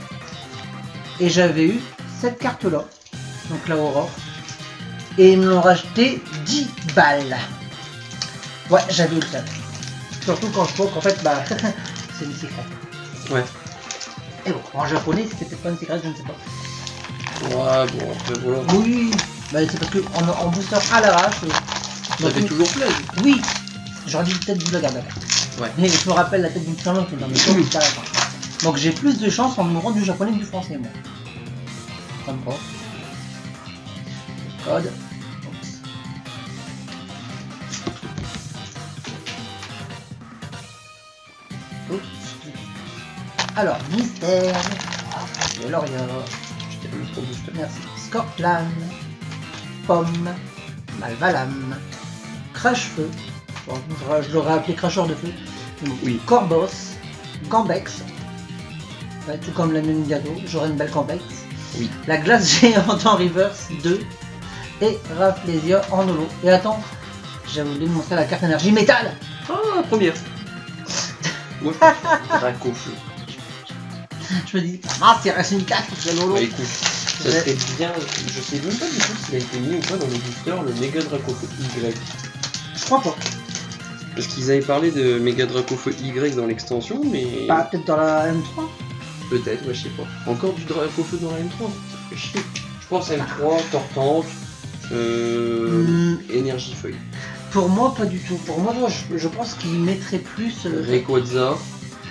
Et j'avais eu cette carte-là. Donc la Aurore. Et ils me l'ont racheté 10 balles. Ouais, j'avais eu le seum. Surtout quand je vois qu'en fait, bah, c'est une secret. Ouais. Et bon, en japonais, c'était peut-être pas une secret, je ne sais pas. Ouais, bon, après voilà. Oui, bah, c'est parce que en booster à l'arrache. Ça fait toujours plaisir. Oui, j'aurais dit peut-être du Lagardère. Ouais. Mais je me rappelle la tête d'une femme qui est dans mes tours jusqu'à la fin. Donc j'ai plus de chance en me rendre du japonais que du français, moi. Ça me va. Code. Oups. Oups. Alors, mystère. Loria. Je t'ai mis trop booster. Merci. Scorplan. Pomme. Malvalam. Crash-feu. Bon, je l'aurais appelé cracheur de feu. Oui. Corboss. Gambex. Ouais, tout comme la Nungato, j'aurais une belle Gambex. Oui. La glace géante en reverse 2. Et Rafflesia en holo. Et attends, j'ai oublié de montrer la carte énergie métal. Ah, première. Moi, je Dracofeu. Je me dis, ah, c'est reste une carte, c'est l'holo. Bah écoute, ça serait bien. Je sais même pas du tout s'il a été mis ou pas dans les boosters, le Mega Dracofeu Y. Je crois pas. Parce qu'ils avaient parlé de Mega Dracofeu Y dans l'extension, mais. Bah, peut-être dans la M3. Peut-être, ouais, je sais pas. Encore du Dracofeu dans la M3, ça fait chier. Je pense à M3, Tortank, Énergie Feuille. Pour moi, pas du tout. Pour moi, je pense qu'il mettrait plus. Rayquaza.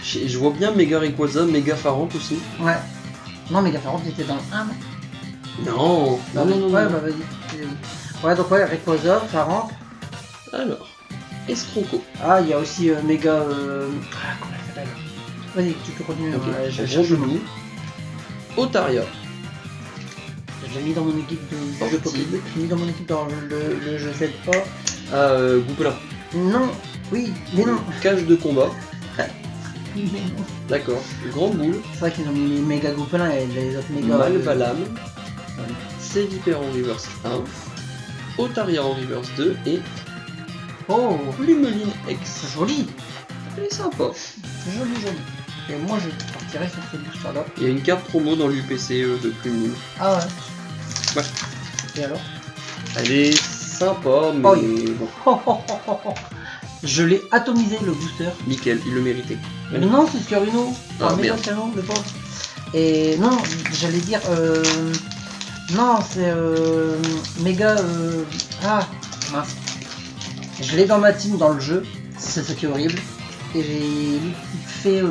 Je vois bien Mega Rayquaza, Mega Farant aussi. Ouais. Non, mais Gafarant, était dans le 1, non? Non, non, non, non. Ouais, non. bah vas-y. Ouais, donc ouais, Rayquaza, Farant. Alors, Escroco. Ah, il y a aussi Méga. Ah, comment elle s'appelle? Vas-y, tu peux continuer. Ok, Ouais, je cherche le nom. Rondoudou. Otaria. Je l'ai mis dans mon équipe de jeu Ortide. Pokémon. Je l'ai mis dans mon équipe dans le jeu Z pas. Ah, Goupelin. Non, oui, mais non. Cage de combat. Oui, mais non. D'accord. Grande boule. C'est vrai qu'ils ont mis les méga Goupelins et les autres méga. Malvalam. Sévipère en reverse 1. Otaria en reverse 2. Et Oh, Plumeline X. c'est joli. Elle est sympa. Joli, joli. Et moi, je partirai sur ce booster-là. Il y a une carte promo dans l'UPC de Plumeline. Ah ouais. Ouais. Et alors? Elle est sympa, mais Oh, bon. Oh, oh, oh, oh, oh. Je l'ai atomisé le booster. Nickel, il le méritait. Non, c'est Scarino. Ah, méga merde. canon, le pauvre. Et non, j'allais dire. Non, c'est méga. Ah, mince. Je l'ai dans ma team dans le jeu. C'est ce qui est horrible. Et j'ai fait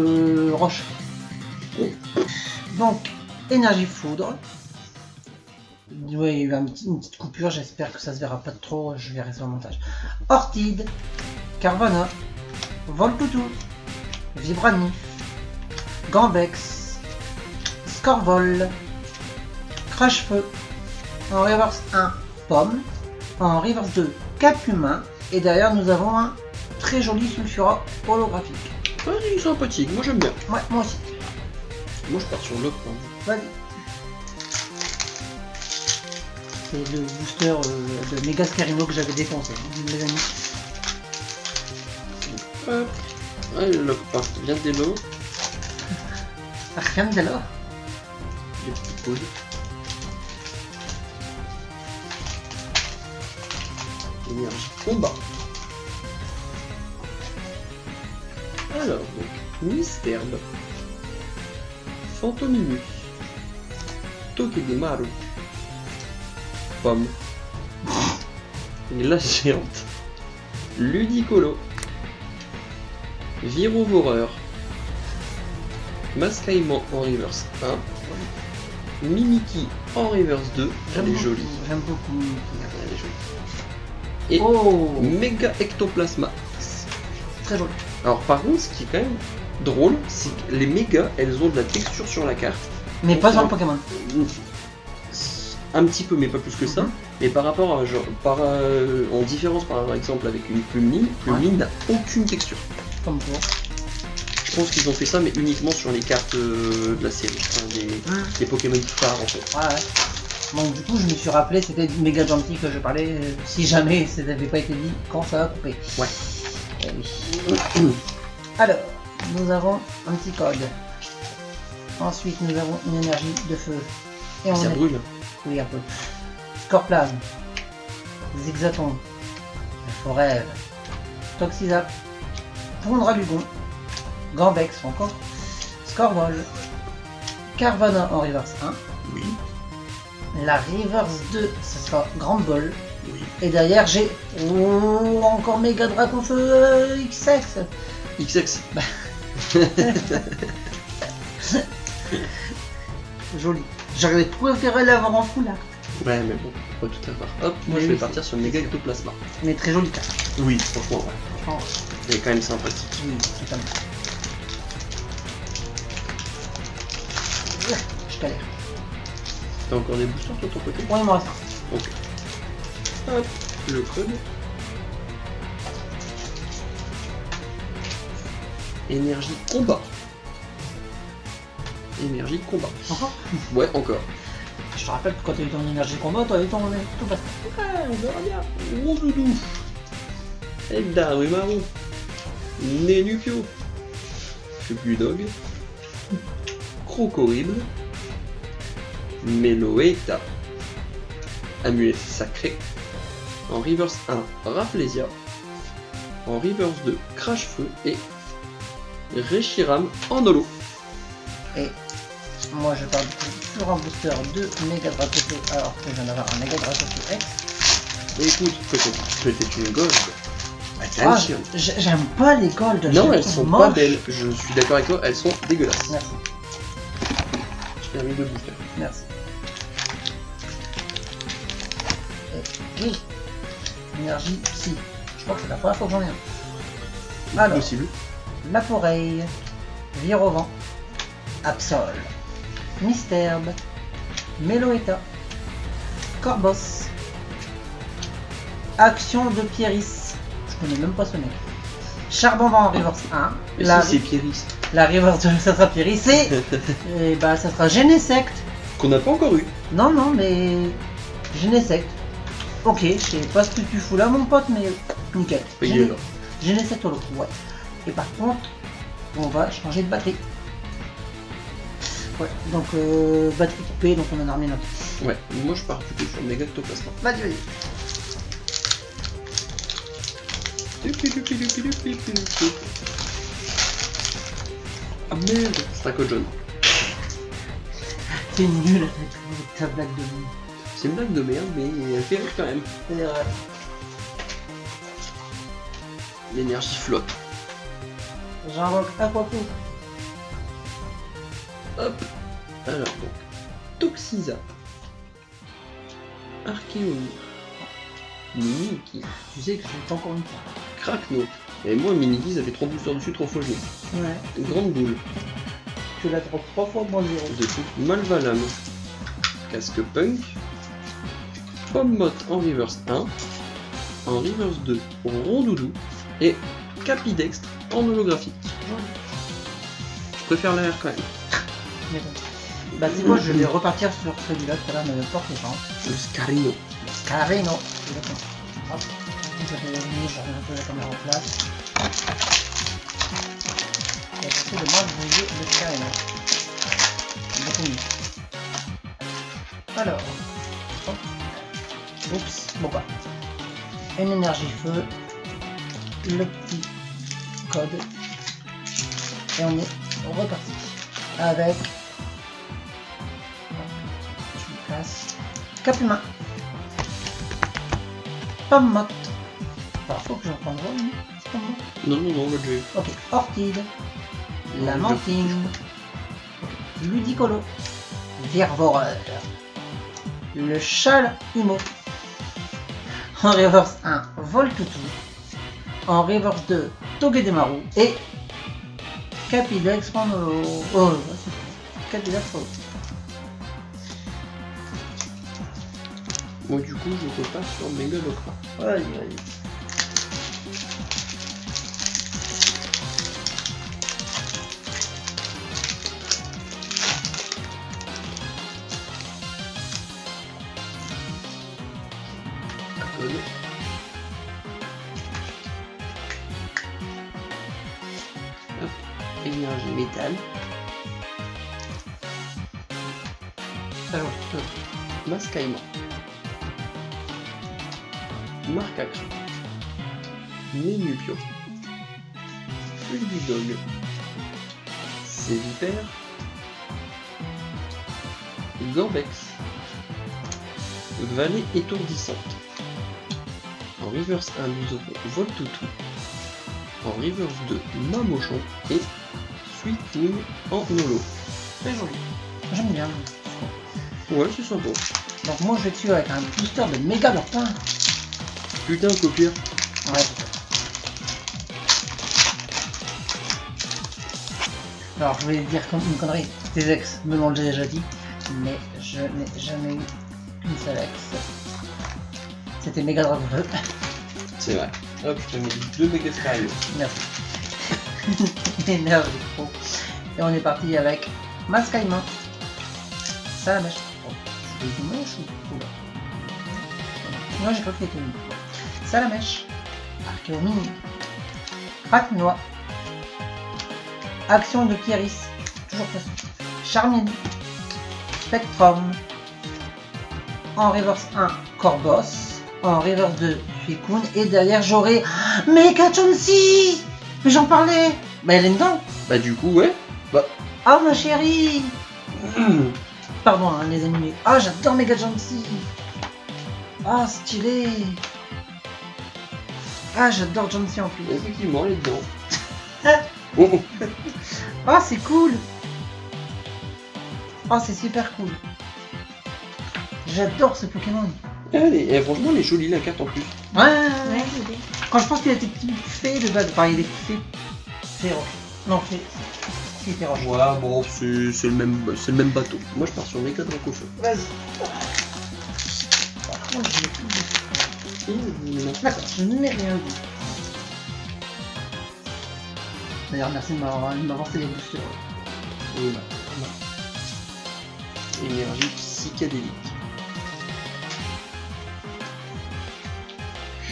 Roche. Donc, énergie foudre. Ouais, il y a eu une petite coupure, j'espère que ça se verra pas trop, je verrai sur le montage. Ortide, Carvana, Voltutu, Vibranif, Gambex, Scorvol, Crash-Feu, en reverse 1, Pomme, en reverse 2, Cap-Humain, et derrière nous avons un très joli Sulfura holographique. Vas-y, sympathique, moi j'aime bien. Ouais, moi aussi. Moi je pars sur l'autre. Vas-y. C'est le booster de Mega Scarino que j'avais dépensé, les amis. Hop. Ouais, le lock pas. Vient des lots. Rien de là. Les petits coudes. Énergie combat. Alors, donc, Misterbe, Fantominus, Togedemaru, Pomme, Glace géante, Ludicolo, Virovoreur, Mascaïman en reverse 1, Mimiki en reverse 2, elle est jolie. J'aime beaucoup. Elle est jolie. Et Oh, Méga Ectoplasma. très joli. Alors par contre, ce qui est quand même drôle, c'est que les mégas, elles ont de la texture sur la carte. Mais pas sur le Pokémon. Un petit peu, mais pas plus que ça. Mhm. Mais par rapport à genre, en différence par exemple avec une Plumeline n'a aucune texture. Comme pour. Je pense qu'ils ont fait ça, mais uniquement sur les cartes de la série, enfin, des Pokémon phares en fait. Ouais, ouais. Donc du coup, je me suis rappelé, c'était méga gentil que je parlais. Si jamais ça n'avait pas été dit, quand ça va couper. Ouais. Eh oui. Alors, nous avons un petit code. Ensuite, nous avons une énergie de feu. Et Ça brûle. Oui, un peu. Scorpion, Zigzaton, Forêt, Toxizap, Pondralugon, Gambex encore, Scorvol, Carvana en reverse 1. Oui. La reverse 2, ce sera Grand Ball. Oui. Et derrière, j'ai encore Méga Dracofeu XX. XX. Joli. J'aurais préféré l'avoir en foulard. Ouais, mais bon, on peut tout avoir. Hop, moi Oui, je vais oui, partir sur Méga Ectoplasma. Mais très jolie carte. Oui, franchement, ouais. Franchement, Elle est quand même sympathique. oui, c'est pas mal. Je galère. T'as encore des boosters de ton côté? Ouais, il me reste un. Ok. Hop, le code. Énergie combat. Énergie combat. Encore? Ouais, encore. Je te rappelle que quand tu as eu ton énergie de combat, tu as eu ton tout passe. Ouais, on verra bien. Gros doudou. Eldarumaru. Nenupio. Fugudog. Crocorible. Meloeta. Amulette sacrée. En reverse 1, Rafflesia. En reverse 2, Crash-Feu. Et Reshiram en holo. Et moi je pars du coup sur un booster de Méga Dracofeu alors que je viens d'avoir un Méga Dracofeu X. Mais écoute, peut-être une gold. Ah, Attention. j'aime pas les gold. je Non, les elles trouve sont moches. pas belles. Je suis d'accord avec toi, elles sont dégueulasses. Merci, Je t'ai mis deux boosters. merci. Et oui, énergie psy. Je crois que c'est la première fois que j'en ai un. Alors, Possible. La Forêt, Virovent, Absol, Misterbe, Meloeta, Corbos, Action de Pieris. Je connais même pas ce mec. Charbon va en reverse 1. Mais La, si c'est Pieris. la reverse 2, ça sera Pieris. Et bah, ça sera Genesect. Qu'on n'a pas encore eu. Non, non, mais. Genesect. Ok, je sais pas ce que tu fous là, mon pote, mais nickel. Payé là. Genesect au lot, ouais. Et par contre, on va changer de batterie. Ouais, donc batterie coupée, donc on en a remis notre. Ouais, moi je pars du coup sur méga ectoplasma. Vas-y, vas-y. Ah merde, c'est un code jaune. T'es nul avec ta blague de merde. C'est une blague de merde, mais elle fait rire quand même. L'énergie flotte. J'invoque Aquapo. Hop. Alors donc, Toxiza. Archéonie. Miniki. Tu sais que je suis encore une fois. Krakno. Et moi, Miniki, ça fait 3 boosters dessus, 3 fois joué. Ouais. Grande boule. Tu la drops 3 fois moins 0. Dessus. Malvalam. Casque Punk. Pommot en reverse 1. En reverse 2, Rondoudou. Et Capidextre en holographique. Je préfère l'air quand même. Mais bon. Bah c'est quoi, je vais repartir sur celui-là, tout à l'heure m'avait porté chance. Le Scarino. Carino. Exactement. Hop. Je vais revenir, je remets un peu la caméra en place. Et j'essaie de moi de bouger le Carino. Beaucoup mieux. Alors. Hop. Oups. Bon bah. Une énergie feu. Le petit code. Et on est reparti. Avec. Je me place. Cap-humain. Pommot. Alors, faut que j'en prenne une. Pommot. Non, on l'a déjà eu. Ok. Orchide. Lamentine. Ludicolo. Virvoreur. Le châle humo. En reverse 1, Voltoutou. En reverse 2, Togedemaru. Et Capidex Pondolo. Oh, c'est Capidex Pondolo. Moi, du coup, je repasse sur Megalocra. Vas-y, vas-y. Code. Hop. Énergie métal. Alors, Mascaïma. Marcacre. Nénupio. Fulbidog. Sévipère. Gorbex. Vallée étourdissante. En reverse 1, nous aurons Voltoutou. En reverse 2, Mamochon. Et Sweetmoon en holo. c'est joli. J'aime bien. Ouais, c'est sympa. Donc moi je vais dessus avec un booster de méga lapin. Putain, copier. Ouais. Alors je vais dire comme une connerie, tes ex me l'ont déjà dit, mais je n'ai jamais eu une seule ex. C'était méga drôle. C'est vrai. Hop, je te mets 2 méga Skyrim. Merci. Énergie trop. Et on est parti avec Mascaïma. Salamèche. Oh, je fais une mèche ou oula. Non, j'ai cru que c'était une. Salamèche. Archéomine. Craquenois. Action de Pieris. Toujours facile. Charmienne. Spectrum. En reverse 1, Corbos. En reverse 2, Suicune. Et derrière, j'aurai Mega Chauncey. Mais j'en parlais. Bah, elle est dedans. Bah, du coup, ouais. Bah. Ah, ma chérie. Pardon, hein, les animés. Ah, j'adore Mega Chauncey. Ah, stylé. Ah, j'adore Chauncey en plus. Effectivement, elle est dedans. Oh. Ah, c'est cool. Ah, c'est super cool. J'adore ce Pokémon. Et franchement, elle est jolie la carte en plus. Ouais. Ouais, Quand je pense qu'il était plus fait de base, enfin il est fait féroce. Non, fait féroce. Ouais, bon, c'est le même bateau. Moi, je pars sur Méga Dracofeu. Vas-y. Par contre, je l'ai plus dessus. Si, non. D'accord, je n'ai rien dit. D'ailleurs, merci de m'avoir fait les boosters. Oui, bah, énergie psychédélique.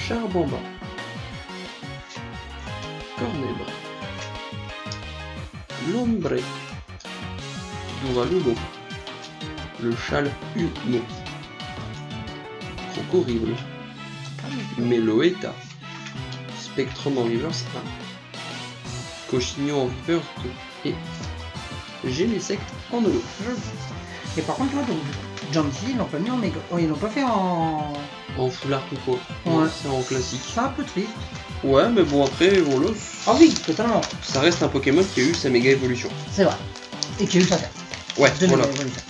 Charbamba. Cornèbre. L'ombre. Duralumo. Le châle humo. Crocorible. Meloetta. Spectrum en reverse 1. Cochignon en reverse 2. Et Gémésec en holo. Et par contre, là, donc, Jumpsy, ils l'ont pas mis en méga. Oh, ils l'ont pas fait en. En full art ou quoi. Ouais. C'est en classique. C'est un peu triste. Ouais, mais bon, après, voilà, Ah oui, totalement. ça reste un Pokémon qui a eu sa méga évolution. C'est vrai. Et qui a eu sa carte. Ouais, De voilà. méga évolution.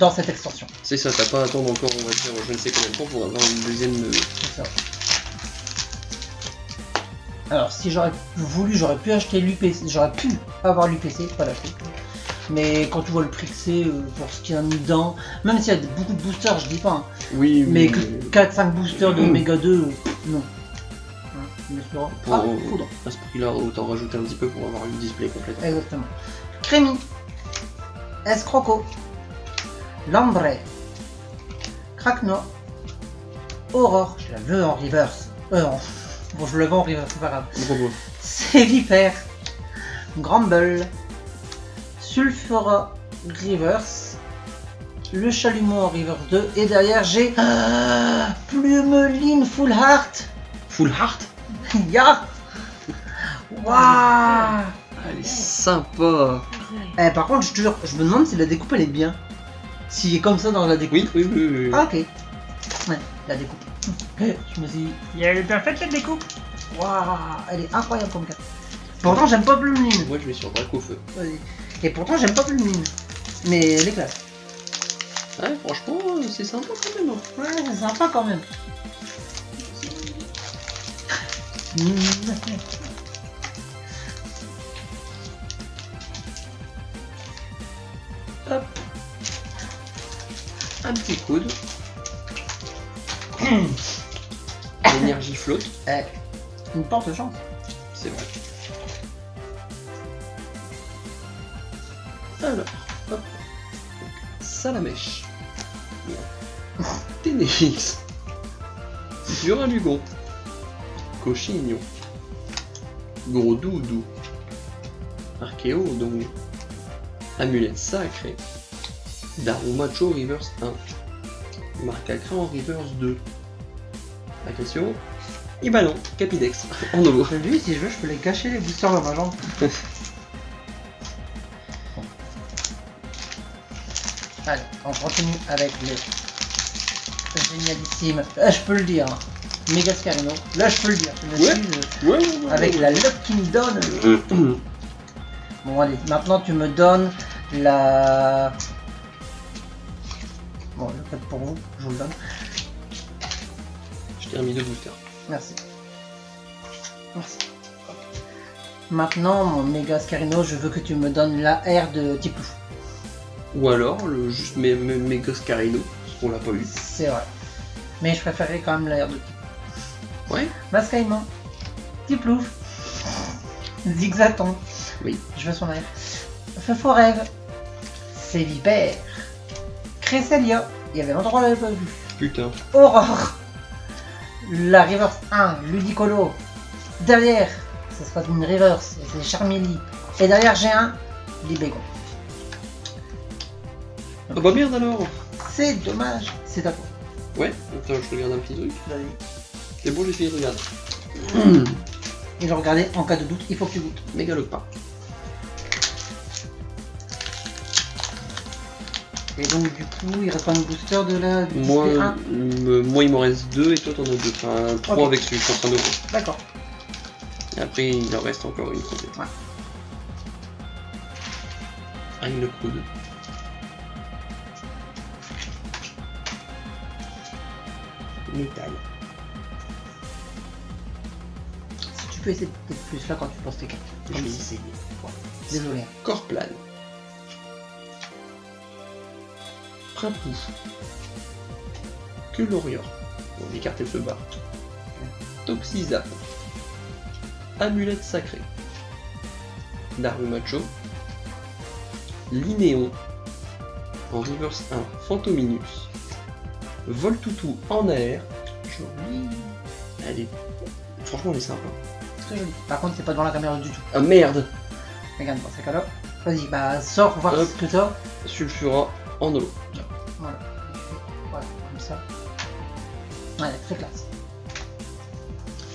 Dans cette extension. C'est ça, t'as pas à attendre encore, on va dire, je ne sais combien de temps pour avoir une deuxième. C'est ça. Alors, si j'aurais voulu, j'aurais pu acheter l'UPC. J'aurais pu avoir l'UPC, pas l'acheter. Mais quand tu vois le prix que c'est pour ce qu'il y a dedans, même s'il y a beaucoup de boosters, je dis pas, hein, Oui, mais que 4-5 boosters de Méga 2, non. Hein, mais sur- Pour, Ah, foudre. à ce prix-là, autant rajouter un petit peu pour avoir une display complète. Exactement. Crémy, Escroco, Lambré, Crackno, Aurore, je la veux en reverse. Bon, je le veux en reverse, c'est pas grave. Bravo. Sévipère, Grumble, Sulfura Reverse, le Chalumeau en Reverse 2, et derrière j'ai Plumeline Full Heart. Full Heart. Ya. Waouh. Elle est sympa. Eh, par contre, je te jure, je me demande si la découpe elle est bien. S'il est comme ça dans la découpe. Oui. Ah, ok. Ouais, la découpe. Je me suis dit, elle est bien faite cette découpe. Waouh, elle est incroyable comme carte. Pourtant, j'aime pas Plumeline. Moi, je vais sur Dracofeu. Et pourtant, j'aime pas Plumeline. Mais elle est classe. Ouais, franchement, c'est sympa quand même. Hein. Ouais, c'est sympa quand même. Hop. Un petit coude. L'énergie flotte. Eh, une porte de chance. C'est vrai. Alors, hop. Salamèche. Ténéfix. Duralugon. Cochignon. Gros doudou. Archéo donc. Amulette sacrée. Darumacho Reverse 1. Marcacra en Reverse 2. Agression. Et bah non, Capidex. En holo. Lui, si je veux, je peux les cacher les boosters dans ma jambe. Allez, on continue avec le génialissime. Là, je peux le dire. Hein. Megascarino. Là, je peux le dire. Je me Ouais. suis, Ouais. avec la luck qu'il me donne. Bon, allez, maintenant tu me donnes la. Bon, le code pour vous, je vous le donne. Je t'ai remis 2 boosters. Merci. Merci. Maintenant, mon Megascarino, je veux que tu me donnes la R de type loup. Ou alors, le juste Megascarino, parce qu'on l'a pas eu. C'est vrai. Mais je préférais quand même la R de type. Ouais. Mascaïman. Type loup. Zigzaton. Oui. Je veux son R. Feu Forêve. Sévipère. Cresselia. Il y avait longtemps qu'on l'avait pas vu. Putain. Aurore. La Reverse 1. Ludicolo. Derrière, ça sera une Reverse. Et c'est Charmeleon. Et derrière, j'ai un Libégon. Ah bah merde alors. C'est dommage. C'est à toi. Ouais, attends, je regarde un petit truc. Vas-y. C'est bon, j'ai fini de regarder. Et le regarder en cas de doute, il faut que tu goûtes. Mégalopa. Et donc du coup, il reste pas un booster de la du Moi, display 1. moi, il m'en reste 2 et toi t'en as 2. Enfin, 3 Ok. avec celui que je suis en train d'ouvrir. D'accord. Et après, il en reste encore une complète. Ouais. Ah, une coude. Métal. Si tu peux essayer peut-être plus là quand tu penses tes cartes. Je vais essayer. Désolé. Corplan. Primpou. Culorior. On écarte et se bat. Toxiza. Amulette sacrée. Narumacho. Linéon. En reverse 1, Fantominus. Voltoutou en air. Joli. Elle est... Franchement, elle est sympa. Très joli. Par contre, c'est pas devant la caméra du tout. Ah merde. Regarde, dans ces cas-là. Vas-y, bah sors voir Hop. ce que t'as. Sulfura en holo. Voilà. Voilà, comme ça. Ouais, très classe.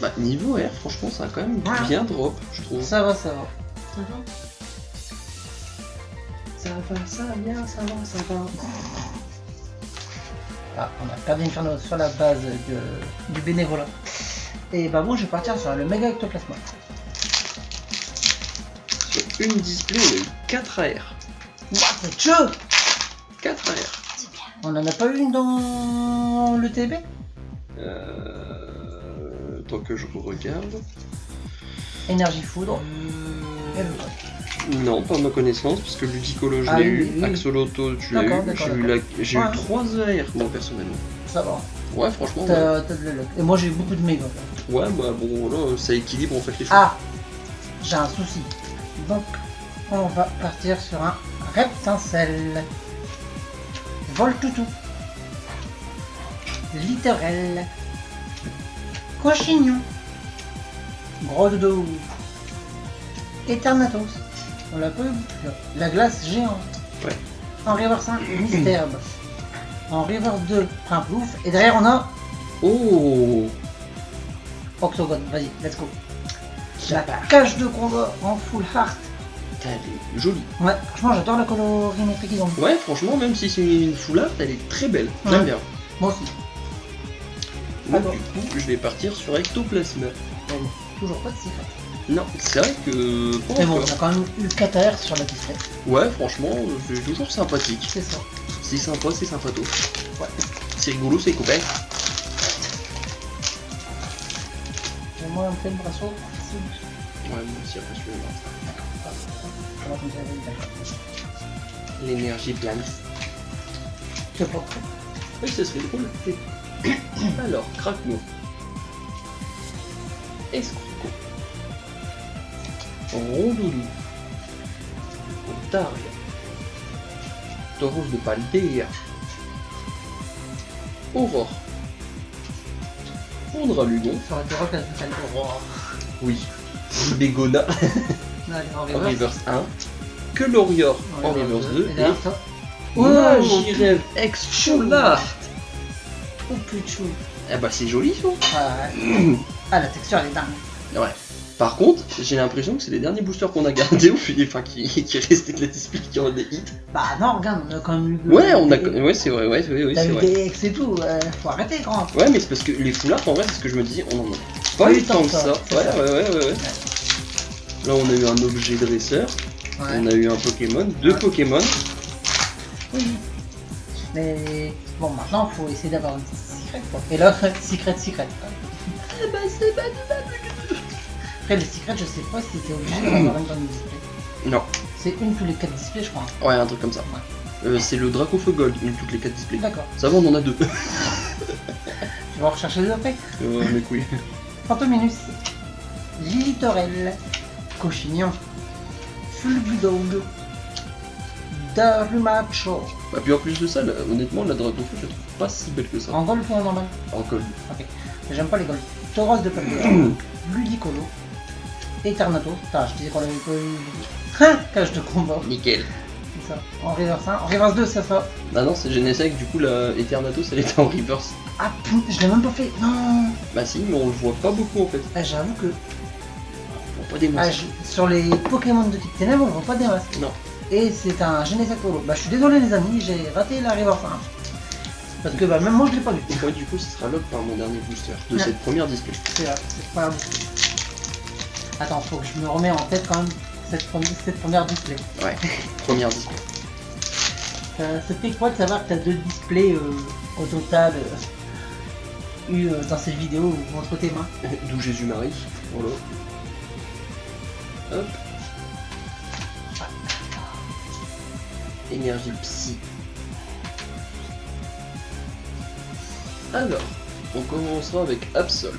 Bah, niveau air, franchement, ça a quand même Ouais. bien drop, je trouve. Ça va, ça va. Ça va, ça va bien, ça va, ça va. Ah, on a perdu Inferno sur la base du bénévolat. Et bah bon, je vais partir sur le méga ectoplasma. Sur une display, on a eu 4 AR. What the jeu 4 AR. On en a pas eu une dans le TB? Tant que je regarde. Énergie foudre. Et le truc. Non, pas à ma connaissance, puisque Ludicolo je Ah l'ai oui, eu, oui. Axolotl je l'ai D'accord, eu, d'accord, j'ai eu Ouais. 3 AR moi personnellement. Ça va. Ouais, franchement, ouais. T'as de la luck. Et moi j'ai eu beaucoup de méga. Ouais, bah bon, là, ça équilibre en fait les choses. Ah, j'ai un souci. Donc, on va partir sur un Reptincelle. Voltoutou. Littorel. Cochignon. Gros dodo. Eternatos. On l'a pas eu. La glace géante. Ouais. En river 5, Misterbe. En river 2, Primplouf. Et derrière on a Oh Oxogone. Vas-y, let's go. La cage de combat en full heart. Elle est jolie. Ouais, franchement j'adore la colorimétrie qu'ils ont. Ouais, franchement, même si c'est une full art, elle est très belle. Ouais. J'aime bien. Moi aussi. Donc, bon. du coup, je vais partir sur Ectoplasma. Mais bon, toujours pas de secret. Non, c'est vrai que. Pas Mais bon, encore. on a quand même eu 4 AR sur la display. Ouais, franchement, c'est toujours sympathique. C'est ça. C'est sympa, c'est sympatho. Ouais. C'est rigolo, c'est copain. Et moi, on me fait le braceau. Ouais, moi aussi, après, je vais voir. Ça va comme ça, d'accord. L'énergie plane. C'est pas trop. Oui, ce serait drôle. Alors, craquement. Escroco. Rondoudou. Ontaria. Tauros de Paldea. Aurore. Fondralugon. Ça aurait été rock à cette Aurore. Oui. Bégona Allez, en en reverse. reverse 1. Que l'Orior en reverse 2. Et Et derrière ça. Magirel Ex Choulard. Oh, plus de chou. Eh bah, c'est joli, ça. Ouais. Ah, la texture elle est dingue. Ouais. Par contre, j'ai l'impression que c'est les derniers boosters qu'on a gardés, enfin qui restaient de la display qui ont des hits. Bah non, regarde, on a quand même eu. Ouais, ouais, c'est vrai, ouais, oui, T'as c'est eu vrai. des ex et tout, faut arrêter quand même. Ouais, mais c'est parce que les foulards, en vrai, c'est ce que je me disais, on en a pas eu tant que ça. c'est Ouais, ça. ouais. Là, on a eu un objet dresseur, Ouais. on a eu un Pokémon, 2 Ouais. Pokémon. Oui. Mais bon, maintenant, faut essayer d'avoir une secret quoi. Et là, secret. Eh bah, c'est pas du mal. Après, les secrets, je sais pas si t'es obligé d'en avoir une dans le display. Non, C'est une tous les 4 displays, je crois. ouais, un truc comme ça. C'est le Dracofeu Gold, une toutes les 4 displays. D'accord. Ça va, on en a 2. Tu vas en rechercher deux après. Mais oui. Fantominus, Lilitorel, Cochignon, Fulgudog, Darumacho. Bah, puis en plus de ça, là, honnêtement, la Dracofeu, je la trouve pas si belle que ça. En golf ou en normal? En Gold. Ok. J'aime pas les golfs. Tauros de Paldea, Ludicolo, Eternato. Putain, je disais qu'on avait pas eu. Hein, cage de combat. Nickel. C'est ça. En reverse 1. En reverse 2, ça fait. Ah non, c'est Genesec, du coup la Eternatus elle était en reverse. Ah, je l'ai même pas fait. Non. Bah si, mais on le voit pas beaucoup en fait. Ah, j'avoue que. On voit pas des Ah, masques. sur les Pokémon de type ténèbres, on voit pas des masques. Non. Et c'est un Genesect Holo. Bah, je suis désolé, les amis, j'ai raté la reverse 1. Parce que bah, même moi, je l'ai pas vu. Et moi du coup, ce sera lock par mon dernier booster de Ouais. cette première display. C'est pas grave. Attends, faut que je me remets en tête quand même cette première display. Ouais, première display. Ça fait quoi de savoir que t'as 2 displays au total eu dans cette vidéo entre tes mains? D'où Jésus-Marie. Voilà. Hop. Énergie psy. Alors, On commencera avec Absol.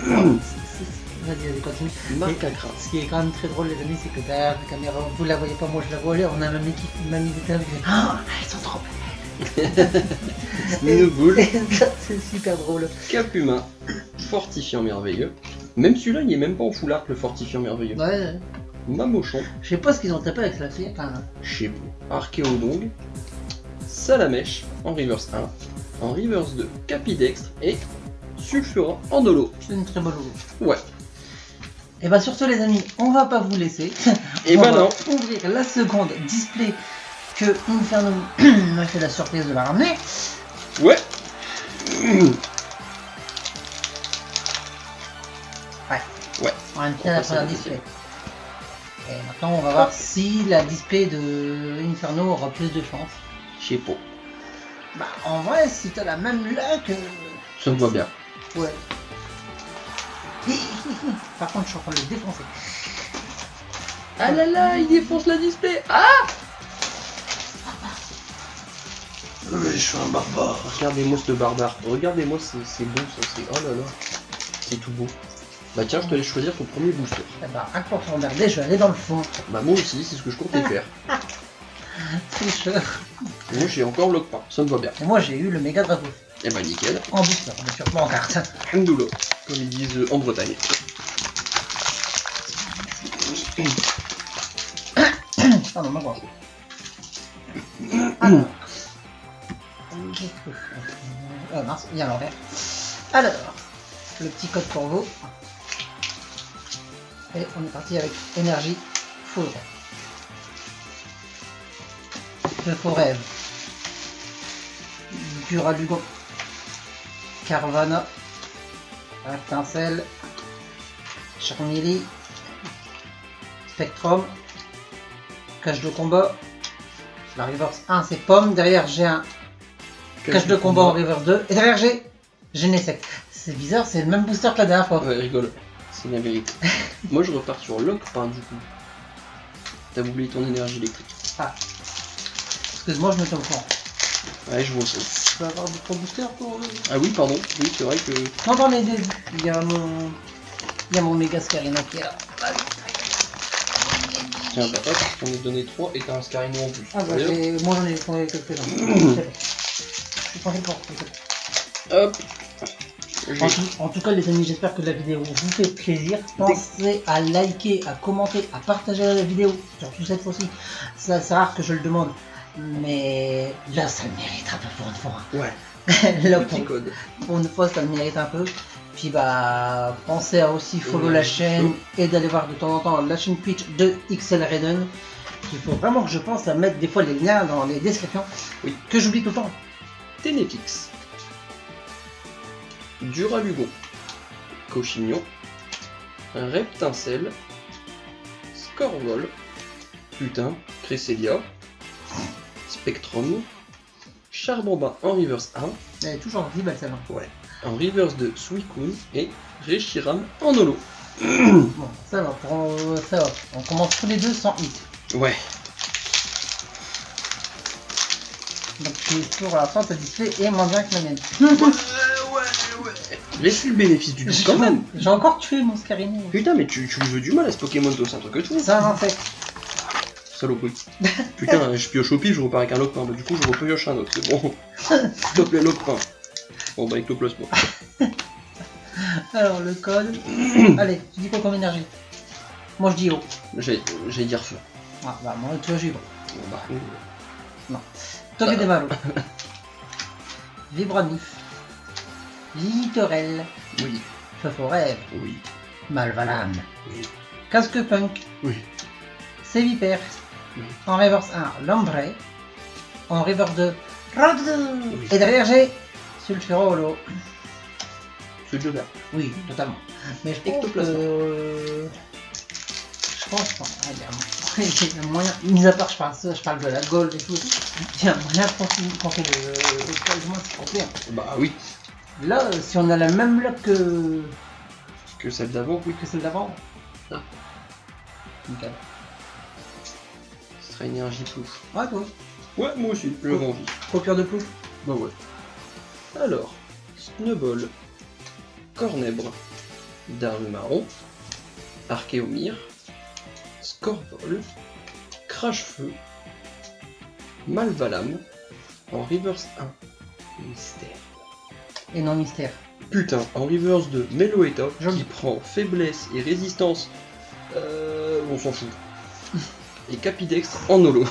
Vas-y, continue. Marc Acra. Ce qui est quand même très drôle, les amis, c'est que derrière la caméra, vous la voyez pas, moi je la vois, on a même équipe, même équipe, ah, elles sont trop belles. Snowball. C'est super drôle. Cap humain. Fortifiant merveilleux. Même celui-là, il est même pas en full art, le fortifiant merveilleux. Ouais. Mamochon. Je sais pas ce qu'ils ont tapé avec la fille, quand même. Je sais pas. Archéodong. Salamèche en reverse 1. En reverse 2, Capidextre et Sulfura en holo. C'est une très bonne logo. Ouais. Et bah sur ce les amis, on va pas vous laisser. Et on bah va non. ouvrir la seconde display que Inferno m'a fait la surprise de la ramener. Ouais. Ouais. On va faire la première display. Et maintenant on va voir si la display de Inferno aura plus de chance. Je sais pas. Bah en vrai si t'as la même là que... Ça me va bien. Ouais. Par contre je suis en train de le défoncer. Ah là là, il défonce la display. Ah! Je suis un barbare. Regardez-moi ce barbare. Regardez-moi, c'est beau ça. C'est... Oh là là. C'est tout beau. Bah tiens, je te laisse choisir ton premier booster. Eh bah rien que pour te regarder, je vais aller dans le fond. Bah moi aussi, c'est ce que je comptais faire. Tricheur. Moi j'ai encore le pain, ça me va bien. Et moi j'ai eu le méga dragon. Et bah nickel. En booster, bien sûr, pas en carte. Hamdoullah, comme ils disent en Bretagne. Pardon, ma voix. Alors. Ah mince, il y a l'envers. Alors, le petit code pour vous. Et on est parti avec énergie full rêve. Le faux rêve. Duralugon. Carvana. Étincelle. Charmilly. Spectrum. Cache de combat. La reverse 1 c'est pomme. Derrière j'ai un cache de combat en reverse 2. Et derrière j'ai Genesect. C'est bizarre, c'est le même booster que la dernière fois. Ouais, rigole. C'est la vérité. Moi je repars sur Lockpain du coup. T'as oublié ton énergie électrique. Ah. Excuse-moi, je me tiens au courant. Ouais, je vois ça. Je peux avoir d'autres boosters pour... Ah oui, pardon. Oui, c'est vrai que... Non, dans les deux. Il y a mon méga Scarina qui est là. Allez. Tiens, bah hop, je t'en ai donné 3 et t'as un Scarino en plus. Ah bah, D'ailleurs, moi j'en ai trouvé quelques-uns. Je suis tranquille pour. hop. En tout cas les amis, j'espère que la vidéo vous fait plaisir. Pensez à liker, à commenter, à partager la vidéo, surtout cette fois-ci. C'est rare que je le demande, mais là ça le mérite un peu pour une fois. Ouais. Là, Petit code. pour une fois ça le mérite un peu. Puis bah pensez à aussi follow la chaîne et d'aller voir de temps en temps la chaîne Twitch de XL Raiden. Il faut vraiment que je pense à mettre des fois les liens dans les descriptions. Oui. Que j'oublie tout le temps. Ténépix. Duralugon. Cochignon. Reptincelle. Scorvol. Putain. Cresselia. Spectrum. Charbomba en reverse 1. Elle est toujours vive celle-là. Ouais. En reverse de Suicune et Reshiram en holo. Bon, ça va, ça va. On commence tous les deux sans hit. Ouais. Donc tu es pour la fin, ta display est moins bien que la mienne. Ouais. Laisse-lui le bénéfice du doute quand même. J'ai encore tué mon Scarino. Putain, mais tu lui veux du mal à ce Pokémon, toi, c'est un truc que tout. Ça, un insecte. Saloperie. Putain, je pioche au pif, je repars avec un Lockpain. Bah, du coup, je repioche un autre, c'est bon. S'il te plaît, Lockpain. Bon, bah, ectoplasme. Alors, le code. Allez, tu dis quoi comme énergie? Moi, je dis haut. J'ai dire feu. Ah, bah, moi, tu vois, j'ai bon. Bon, bah, Non. Toi, Ça qui va. des malo. Vibranif. Littorel. oui. Feu-Forêt. Oui. Malvalane. Oui. Casque Punk. Oui. Sévipère. Oui. En reverse 1, Lambré. En reverse 2, Radu. Oui. Et derrière, j'ai Sulfurolo. Ce jeu-là. Oui, totalement. Mais je pense Ectoplasme. que... Je pense qu'il y a moyen, mis à part je parle de la gold et tout, il y a moyen qu'on fait le poids du moins c'est complet. Bah, oui. Là, si on a la même luck Que celle d'avant, oui. que celle d'avant, Ah. nickel. Ce serait énergie plouf. Ouais, toi, Ouais, moi aussi, j'ai envie. copieur de plouf. Bah, ouais. Alors, Snowball, Cornèbre, Darle Marron, Archéomir, Scorbol, Crash-Feu, Malvalam, en reverse 1, Mystère. Et non mystère. Putain, en reverse 2, Meloetta, Joli. qui prend faiblesse et résistance, on s'en fout. Et Capidextre en holo.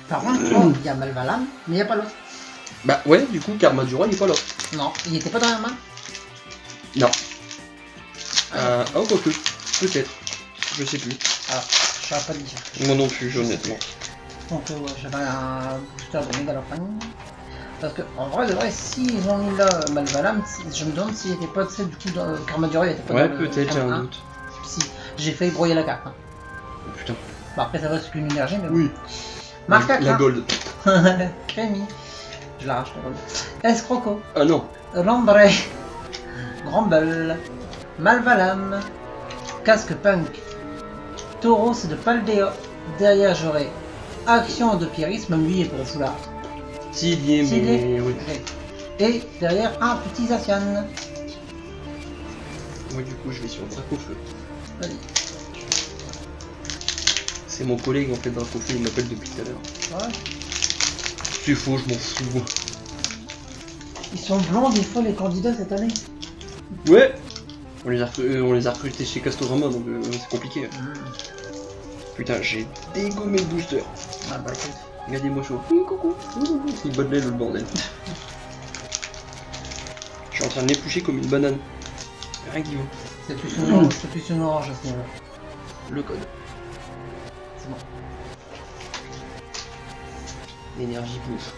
Par contre, oh, il y a Malvalam, mais il n'y a pas l'autre. Bah ouais, du coup, Karma du Roi, il est pas là. Non, il était pas dans la main. Non. Oh, quoique, peut-être. Je sais plus. Ah, je saurais pas le dire. Moi non plus, honnêtement. Donc ouais, j'avais un booster de Megalophone. Parce que en vrai, de vrai, s'ils ont mis là Malvalam, je me demande s'il était pas du coup dans Karma du Roi, il était pas Ouais, dans le peut-être, j'ai tome un 1. doute. Si, j'ai failli brouiller la carte. Hein. Oh, putain. Bon, après, ça va, c'est qu'une énergie, mais bon. Oui. Marque à La gold. Crémy. Je l'arrache, la gold. Escroco. Ah non. Lambré. Grumble. Malvalam. Casque Punk. Tauros de Paldea. Derrière, j'aurai Action de Pieris, même lui est pour le foulard. S'il y est, S'il mais est. oui. Et derrière, un petit Zacian. Moi, du coup, je vais sur Dracofeu. Vas-y. C'est mon collègue en fait, Dracofeu, il m'appelle depuis tout à l'heure. Ouais. C'est faux, je m'en fous. Ils sont blancs des fois les candidats cette année. Ouais. On les a recrutés chez Castorama, donc c'est compliqué. Putain, j'ai dégommé le booster. Ah bah écoute. Regardez-moi chaud. Coucou. Il bat de l'aile, le bordel. Je suis en train de l'éplucher comme une banane. Rien qui va. C'est plus une orange à ce niveau-là. Le code. C'est bon. Énergie bouffe.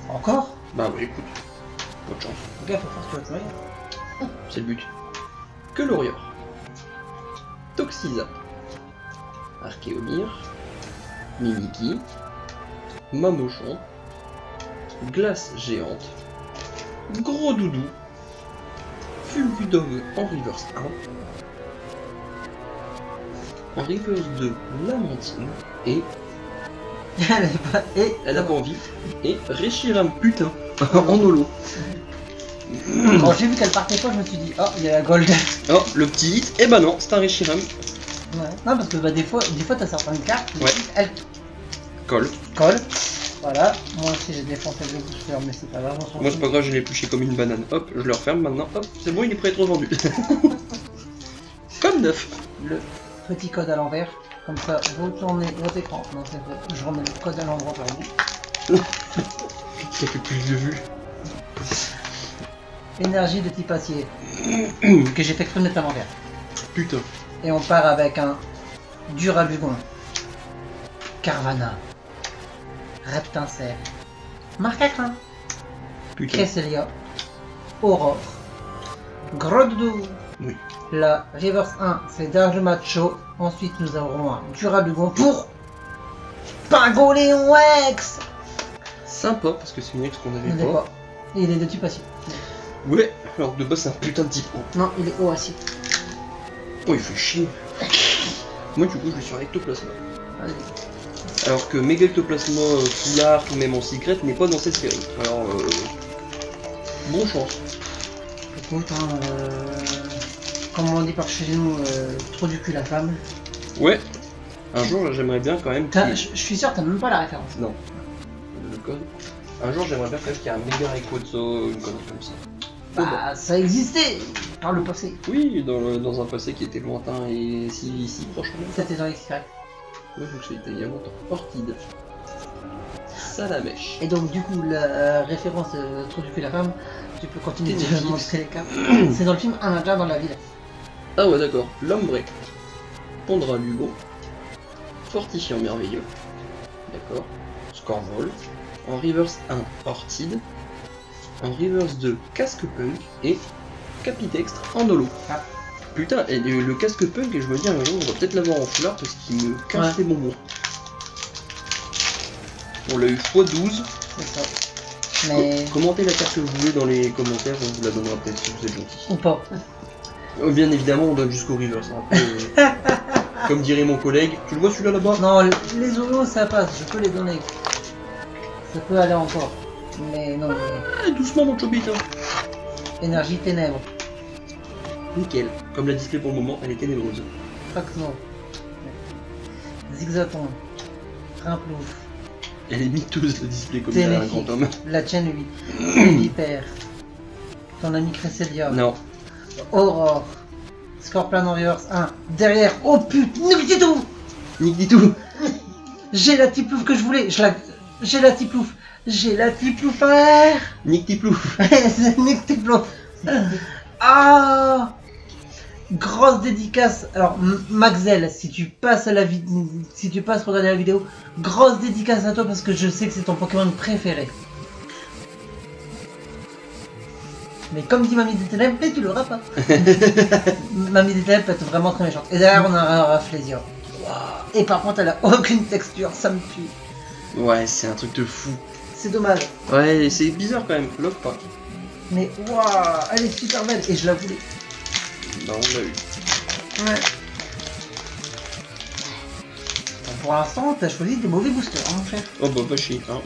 Encore? Bah ouais, écoute. Pas de chance. Le gars, faut faire ce que tu vas dire. C'est le but. Que l'Orior. Toxisa. Archéomir. Mimiki. Mamochon. Glace géante. Gros doudou. Fulgudove en reverse 1. En reverse 2, Lamentine. Et Et elle a pas envie. Et Reshiram, putain. En holo. quand j'ai vu qu'elle partait pas, je me suis dit, oh, il y a la gold. Oh, le petit hit. Eh ben non, c'est un Reshiram. Ouais. Non, parce que bah, des fois t'as certaines cartes, Ouais. elles Colle. collent. Voilà, moi aussi j'ai défoncé le booster, mais c'est pas grave, on s'en Moi c'est fout. pas grave, je l'ai épluché comme une banane. Hop, je le referme maintenant. Hop, c'est bon, il est prêt à être revendu. Comme neuf. Le petit code à l'envers, comme ça vous tournez votre écran. Non, c'est vrai, je remets le code à l'endroit pour vous. Ça fait plus de vues. Énergie de type acier, que j'ai fait exprès de mettre à l'envers. Putain. Et on part avec un Duralugon, Carvana, Reptincelle, Marcacrin, Putain. Cresselia, Aurore, Grodou. Oui. La Reverse 1, c'est Darjumacho. Ensuite, nous aurons un Duralugon pour Pingoléon X. Sympa, parce que c'est une ex qu'on Il avait n'est pas. pas. Et il est de type acier. Ouais, alors de base c'est un putain de type haut. Non, il est haut acier. Oh, il fait chier. Moi du coup je vais sur Ectoplasma. Vas-y. Alors que Mega Ectoplasma Foulard ou même en secret n'est pas dans cette série. Alors bon chance. Écoute, hein, comme on dit par chez nous, trop du cul la femme. Ouais. Un jour j'aimerais bien quand même Je suis sûr que t'as même pas la référence. Non. Le code. Un jour j'aimerais bien quand même qu'il y ait un méga Rayquaza, une connerie comme ça. Bah, ça existait par le passé. Oui, dans un passé qui était lointain et si proche en même temps. C'était dans XY. Ouais, donc c'était il y a longtemps. Orchide. Salamèche. Et donc, du coup, la référence trop du cul la femme, tu peux continuer T'es de fixe. montrer les cartes. C'est dans le film Un Indien dans la ville. Ah ouais d'accord. Lombre. Pondra Lugo. Fortifiant merveilleux. D'accord. Scorvol. En reverse 1, Orchide. En reverse 2, Casque Punk. Et Capidextre en holo. Ah. Putain, et le Casque Punk, et je me dis un jour, on va peut-être l'avoir en foulard parce qu'il me casse Ouais. les bonbons. On l'a eu x12. C'est ça. Mais. Commentez la carte que vous voulez dans les commentaires, on vous la donnera peut-être si vous êtes gentil. Ou pas. Bien évidemment, on donne jusqu'au reverse. Hein. Après, comme dirait mon collègue, tu le vois celui-là là-bas? Non, les holos ça passe, je peux les donner. Ça peut aller encore. Mais non, Ah, doucement mon chobito. énergie ténèbres. Nickel. Comme la display pour le moment, elle est ténébreuse. Fracno. Zigzaton. Rimplouf. Elle est miteuse, le display, comme dirait un Ténéfique. grand homme. La tienne, oui. Vipère. Ton ami Cresselia. Non. Aurore. Scorpion Warriors 1. Derrière. Oh putain, nique tout. Nique dis tout. J'ai la tiplouf que je voulais. J'ai la tiplouf. J'ai la tiplouf en l'air. Nique tes plouf. C'est nique tiplouf. Ah. Grosse dédicace. Alors Maxel, si tu passes regarder la vidéo, grosse dédicace à toi parce que je sais que c'est ton Pokémon préféré. Mais comme dit Mamie des Ténèbres, mais tu l'auras pas. Mamie des Ténèbres peut être vraiment très méchante. Et derrière on a un Rafflesia. Et par contre elle a aucune texture, ça me tue. Ouais, c'est un truc de fou. C'est dommage. Ouais, c'est bizarre quand même. Love pas. Mais waouh, elle est super belle et je la voulais. Bah, on l'a eu. Ouais. Pour l'instant, t'as choisi des mauvais boosters, hein, mon cher. Oh bah, pas chier. Hein.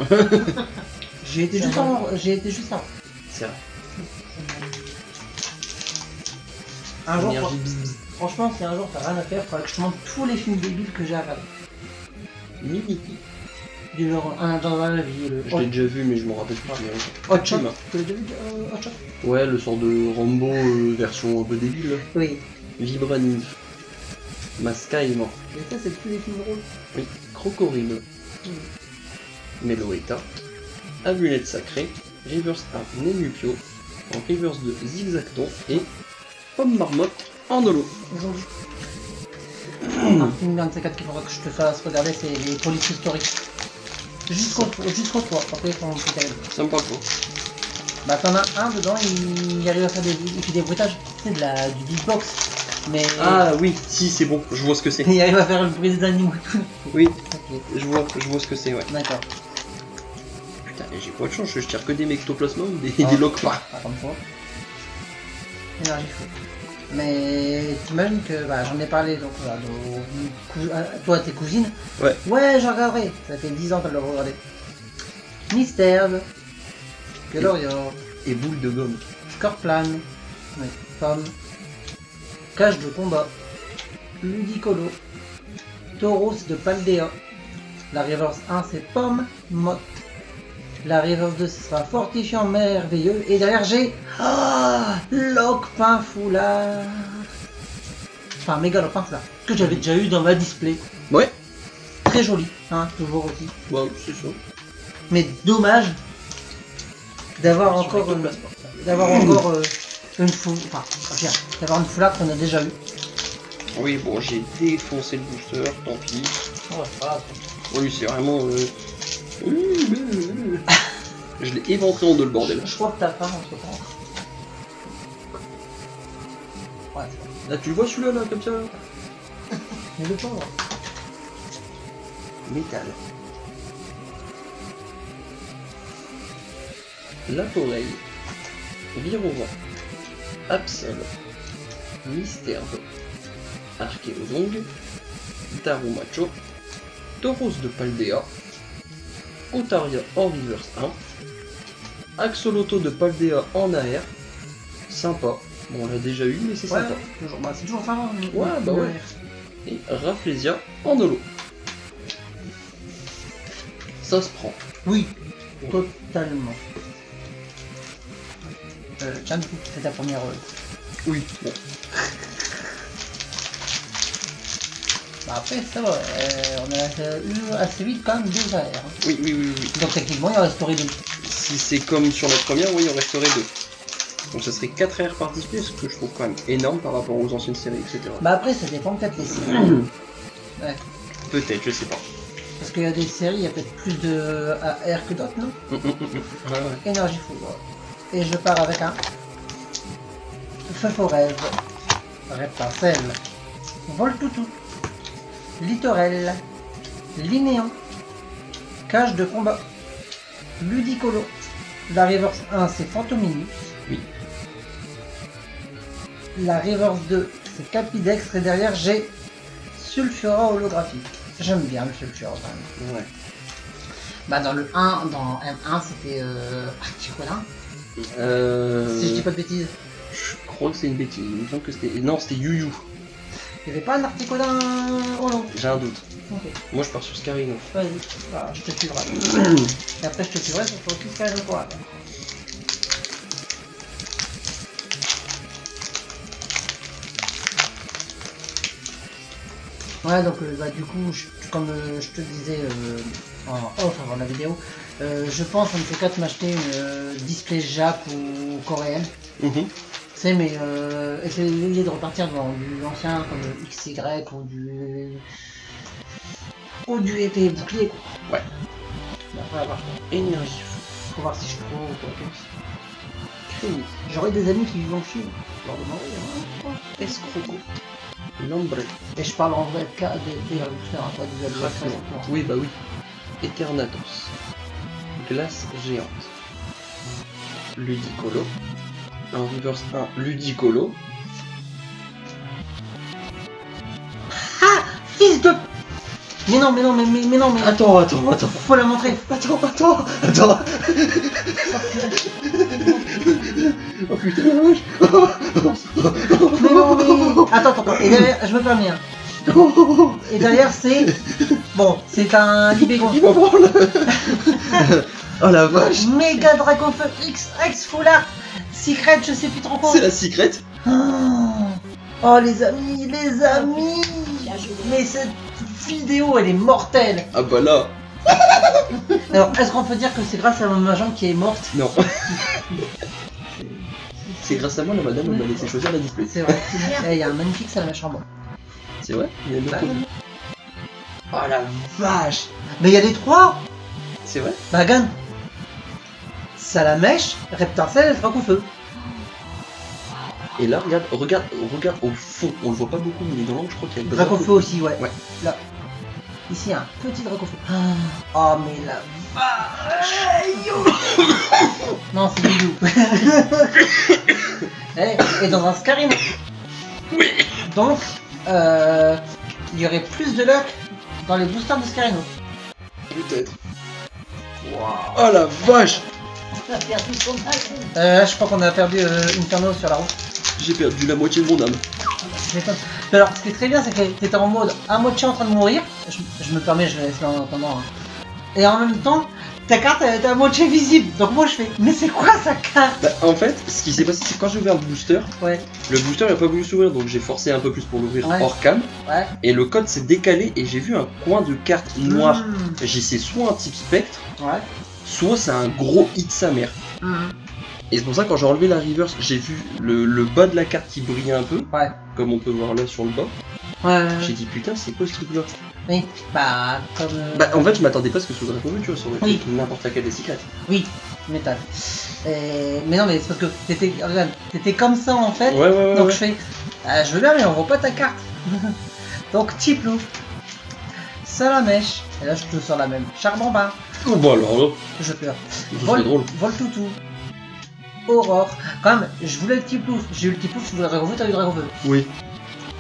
J'ai été juste avant. C'est vrai. Un jour, Énergie bzz. franchement, si un jour t'as rien à faire, faudrait que je te montre tous les films débiles que j'ai à regarder. Mimi. Du genre, un dans la vie, le Je l'ai déjà vu, mais je m'en rappelle pas. Hot Shot. Film. Tu l'as déjà vu, Hot Shot? Ouais, le sort de Rambo version un peu débile. Là. Oui. Vibranif. Masca est mort. Et ça, c'est tous les films drôles. Oui. Crocorille. Meloetta. Amulette sacrée. Reverse 1 Nenupio. En reverse de Zigzacton. Et Pomme Marmotte en holo. Aujourd'hui. Un film d'un de ces quatre qu'il faudra que je te fasse regarder, c'est les polices historiques. Jusqu'au 3, après ils sont plus terribles. Ça me parle pas. Bah t'en as un dedans, il arrive à faire il fait des bruitages, c'est du beatbox. Mais Ah oui, si c'est bon, je vois ce que c'est. il arrive à faire le bruit des animaux. Oui, Ok, je vois ce que c'est, ouais. d'accord. Putain, mais j'ai pas de chance, je tire que des mectoplasma ou des, Ah. des loques pas. Pas comme toi. Énergie fou. Mais t'imagines que bah, j'en ai parlé donc à toi, à tes cousines. Ouais. Ouais, j'en regarderai. Ça fait 10 ans qu'elle le regardait. Mystère. Galorior. Et boule de gomme. Scorplan. Oui. Pomme. Cage de combat. Ludicolo. Tauros de Paldea. La reverse 1 c'est Pomme. Motte. La reverse 2 ce sera Fortifiant merveilleux. Et derrière j'ai Locpin foulard. Enfin méga Locpin foulard. Que j'avais déjà eu dans ma display. Ouais. Très joli, hein, toujours aussi. Ouais, c'est ça. Mais dommage d'avoir encore une foulard. Enfin, bien, d'avoir une foulard qu'on a déjà eu. Oui, bon, j'ai défoncé le booster, tant pis. Oh, voilà. Oui, c'est vraiment... Je l'ai éventré en deux, le bordel. Je crois que t'as faim entre temps. Ouais, Là, tu le vois celui-là, là, comme ça là mais le pauvre. Métal. La Toreille. Virovent. Absol. Mystère. Archéodong. Darumacho. Tauros de Paldea. Otaria en reverse 1. Axoloto de Paldea en AR. Sympa. Bon, on l'a déjà eu, mais c'est Ouais, sympa. toujours, bah, c'est toujours ça. Ouais, bah ouais. Et Rafflesia en holo. Ça se prend. Oui, totalement. Tiens, du coup, c'est ta première. Oui, bon. Bah après, ça va, on a eu assez vite quand même 2 AR. Hein. Oui, oui, oui, oui. Donc techniquement, il en resterait 2. Si c'est comme sur la première, oui, il en resterait 2. Donc ça serait 4 R par display, ce que je trouve quand même énorme par rapport aux anciennes séries, etc. Bah après, ça dépend peut-être des séries. Ouais. Peut-être, je sais pas. Parce qu'il y a des séries, il y a peut-être plus de AR que d'autres, non? Ouais, ouais. Énergie fou. Et je pars avec un Feu rêve, Reptincelle, Voltoutou, Littorel, Linéon, Cage de combat, Ludicolo. La reverse 1 c'est Fantominus. Oui. La reverse 2 c'est Capidex et derrière j'ai Sulfura holographique. J'aime bien le Sulfura quand même. Ouais. Bah dans le 1, dans M1 c'était Articola. Si je dis pas de bêtises. Je crois que c'est une bêtise. Il me semble que c'était. Non, c'était Yu Yu. Il y avait pas un Articola Holo. J'ai un doute. Ok. Moi je pars sur Scarino. Vas-y, bah, je te suivrai. Et après je te suivrai sur tout ce qu'il y a quoi. Ouais, donc bah, du coup, comme je te disais en off avant la vidéo, je pense en tout cas de m'acheter une display Jack ou coréenne. Mhm. C'est mais essayer de repartir dans du ancien comme le XY ou du épée bouclier quoi. Ouais. Bah, voilà, voir. Énergie. Faut voir si je trouve ou quoi. Crémy. J'aurais des amis qui vivent en Chine. Lors de Marie, Escroco. Lambré. et je parle en vrai cas des boosters, pas du Raffinement. Oui, bah oui. Eternatus. Glace géante. Ludicolo. En reverse 1, Ludicolo. Fils de... Mais non, mais Attends. faut la montrer. Attends. Oh putain. Mais non, mais... Attends. Et derrière, je me permets. Hein. Et derrière, c'est... Bon, c'est un Libégon. Il m'en branle. Oh la vache. Méga Dracofeu XX Full Art. Secret, je sais plus trop quoi. C'est la secret. Oh les amis. Mais cette vidéo, elle est mortelle. Ah bah là. Alors, est-ce qu'on peut dire que c'est grâce à ma jambe qui est morte? Non. C'est grâce à moi la madame elle m'a laissé choisir la display. C'est vrai. Il y a un magnifique salle à ma chambre. C'est vrai. Il y a une autre. Oh la vache. Mais il y a les trois. C'est vrai. Bagan. Salamèche, Reptarcelle et Dracofeu. Et là regarde au fond. On le voit pas beaucoup mais dans l'angle je crois qu'il y a le Dracofeu aussi, ouais. Ouais. Là. Ici, il y a un petit Dracofeu. Oh, mais la vache. Non, c'est du loup. Et dans un Scarino. Oui. Donc, il y aurait plus de luck dans les boosters de Scarino. Peut-être. Wow. Oh la vache. Je crois qu'on a perdu Inferno sur la route. J'ai perdu la moitié de mon âme. Mais alors, ce qui est très bien, c'est que t'étais en mode à moitié en train de mourir. Je me permets, je vais laisser en attendant. Hein. Et en même temps, ta carte elle était à moitié visible. Donc moi je fais, mais c'est quoi sa carte? Bah, en fait, ce qui s'est passé, c'est que quand j'ai ouvert le booster il a pas voulu s'ouvrir, donc j'ai forcé un peu plus pour l'ouvrir hors cam. Ouais. Et le code s'est décalé et j'ai vu un coin de carte noire. J'ai c'est soit un type spectre, soit c'est un gros hit sa mère. Et c'est pour ça que quand j'ai enlevé la reverse, j'ai vu le bas de la carte qui brillait un peu, comme on peut voir là sur le bas. J'ai dit putain c'est quoi ce truc là? Oui, bah comme... Bah en fait je m'attendais pas à ce que ce soit Dracofeu, tu vois, ça aurait été n'importe laquelle des secrets. Oui, métal. Mais non mais c'est parce que t'étais comme ça en fait, donc je fais, je veux bien mais on voit pas ta carte. Donc type loup, Salamèche, et là je te sors la même, Charbamba. Oh bah alors là, Je pleure. c'est drôle. Voltoutou. Aurore. Quand même, je voulais le petit plouf. J'ai eu le petit plouf, je voulais Dracofeu, t'as eu Dracofeu. Oui.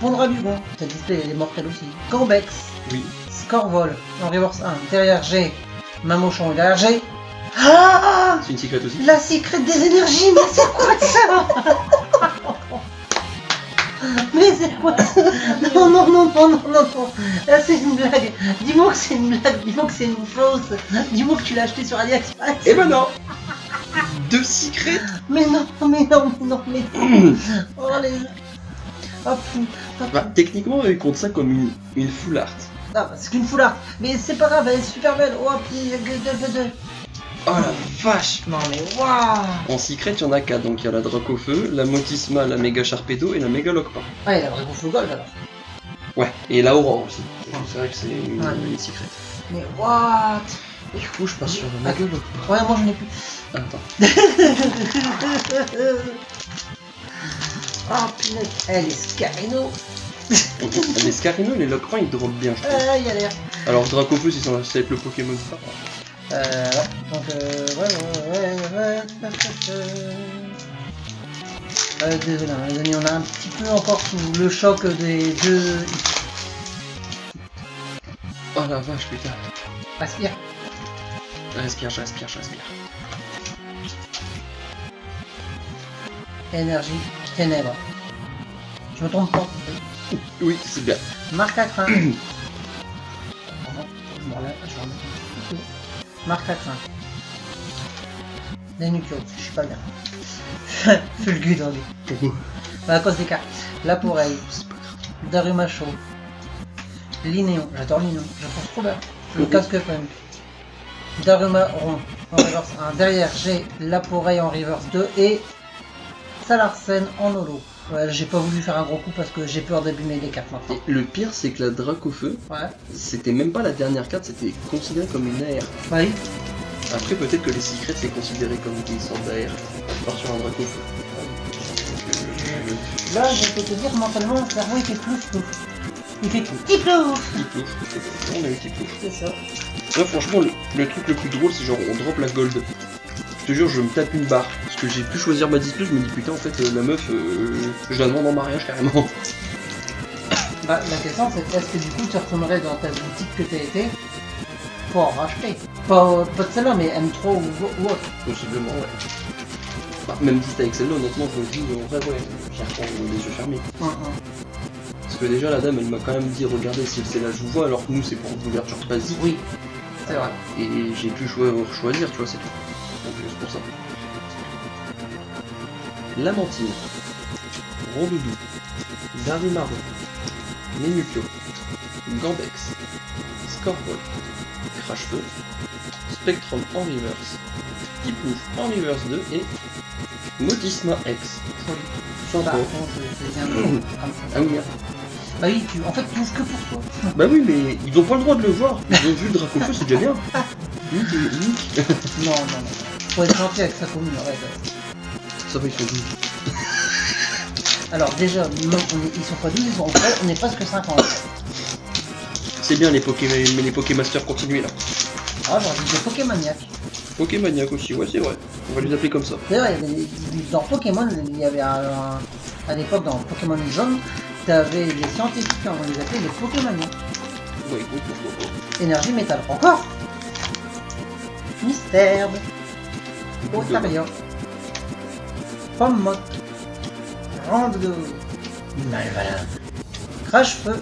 Pondralugon. Ta display, elle est mortelle aussi. Corbex. Oui. Scorvol. En reverse 1. Derrière G. Mamochon. Et derrière G. Ah, C'est une secret aussi. la secret des énergies. Mais c'est quoi ça? Mais c'est quoi ça? Non. Là c'est une blague. Dis-moi que c'est une blague. Dis-moi que c'est une fausse. Dis-moi que tu l'as acheté sur AliExpress. Eh ben non. Deux secrets. Mais non. Oh les... Hop. Bah techniquement il compte ça comme une full art. Ah, c'est qu'une full art. Mais c'est pas grave, elle est super belle. Oh, puis... Oh la vache. Non mais waouh. En secret il y en a 4, donc il y a la Dracofeu, la Motisma, la Méga Sharpedo et la Méga Lockpa. Ouais, il a vraiment full gold alors. Ouais, et la Aurore aussi. C'est vrai que c'est une secret. Mais what? Et du coup je passe sur la Méga Lockpa. Ouais, moi j'en ai plus. Attends. Oh punaise. Elle est Scarino. Les Scarino et les Lockpa ils drop bien je trouve. Il y a l'air. Alors Dracofeu c'est censé être le Pokémon star. Ouais, donc désolé hein, les amis, on a un petit peu encore sous le choc des deux... Oh la vache putain. Aspire. Respire. Énergie, ténèbres. Je me trompe pas. Oui, c'est bien. Marque à crin. Je vais remettre un petit peu. Marque à crin. Les nucléos, je suis pas bien. Fulgu dans les. À cause des cartes. La Poreille. Darumacho. Linéon. J'adore Linéon. Je pense trop bien. Le casque punk. Daruma rond en reverse 1. Derrière, j'ai La Poreille en reverse 2 et Salarsen en holo. Ouais, j'ai pas voulu faire un gros coup parce que j'ai peur d'abîmer les cartes maintenant. Et le pire, c'est que la Dracofeu, Ouais. c'était même pas la dernière carte, c'était considéré comme une AR. Oui. Après, peut-être que les secrets, c'est considéré comme des sortes d'AR. Alors sur un Dracofeu. Là, je peux te dire, mentalement, mon cerveau il fait plouf plouf. Il fait petit plouf. On a eu petit plouf. C'est ça. Là, franchement, le truc le plus drôle, c'est genre on drop la gold. Je te jure, je me tape une barre. Parce que j'ai pu choisir ma display, je me dis putain, en fait, la meuf, je la demande en mariage carrément. Bah, la question c'est est-ce que du coup tu retournerais dans ta boutique que t'as été pour en racheter? Pas de celle-là, mais M3 ou autre. Possiblement, ouais. Bah, même si c'était avec celle-là, honnêtement, je me dis, en vrai, ouais, j'y reprends les yeux fermés. Parce que déjà, la dame, elle m'a quand même dit, regardez, si c'est là, je vous vois, alors que nous, c'est pour une ouverture basique. Oui, c'est vrai. Et j'ai pu choisir, tu vois, c'est tout. Donc, c'est pour ça. Lamantine, Rondoudou, Darumaro, Nenukio, Gambex, Scorpol, Crashfeu, Spectrum en reverse, Tiplouf en reverse 2 et Motisma X. Bah, Sympa. c'est bien comme ça. Ah oui, Bah oui, en fait tu ouvres que pour toi. bah oui, mais ils ont pas le droit de le voir. Ils ont vu le Dracofeu, c'est déjà bien. Nick. Non. Faut être gentil avec sa commune, arrête. Ça va, ils sont 12. Alors déjà, non, ils sont pas 12, en fait, on est presque 50. C'est bien les Pokémasters, continuez là. Ah, j'aurais dit des Pokémaniacs. Pokémaniac aussi, ouais, c'est vrai. On va les appeler comme ça. D'ailleurs, dans Pokémon, il y avait à l'époque, dans Pokémon jaune, t'avais les scientifiques, on les appelait les Pokémaniacs. Ouais, écoute, pourquoi pas. Énergie métal, encore Mystère. Otaria. Pomme motte. Rande de Malvalin. Crash-feu.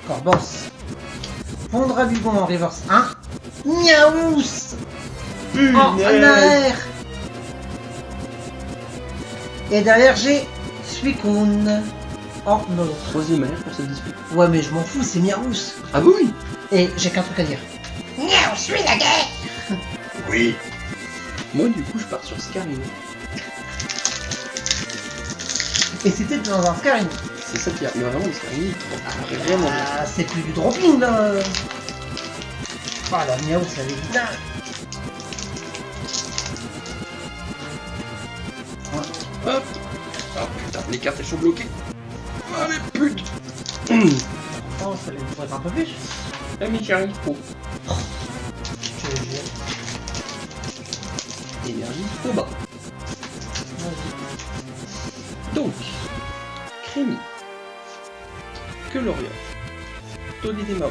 Corboss. Fondra Bugon en reverse 1. Niaous en AR. Et derrière j'ai Suicune en holo. Troisième AR pour cette display. Ouais mais je m'en fous, c'est Miaous. Ah bah oui. Et j'ai qu'un truc à dire. Miaous, suis la guerre. Oui. Moi du coup je pars sur Scaring. Et c'était dans un Skyrim. C'est ça qui a. Mais vraiment le Scaring, vraiment bien. Ah, c'est plus du dropping là. Ah la Miaous, elle est dingue. Hop. Ah putain, les cartes elles sont bloquées. Ah mais putain. Oh, ça pourrait être un peu plus. Ah mais j'y arrive trop. Énergie au bas. Donc, Crémy, Keloria, Todidemao,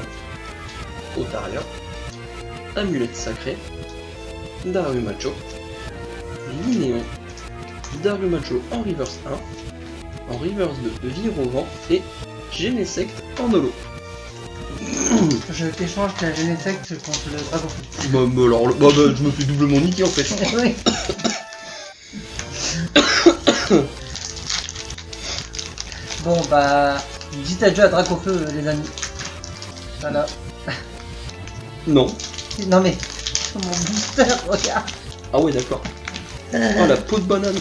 Otaria, Amulette Sacrée, Darumacho, Linéon, Darumacho en reverse 1, en reverse 2 Virovent et Genesect en holo. Je t'échange ta Genesect contre le Dragon. Bah alors, je me fais doublement niquer en fait. Oui. Bon bah, dites adieu à Dracofeu les amis. Voilà. Non. Non mais, mon booster, regarde. Ah ouais d'accord. Oh la peau de banane.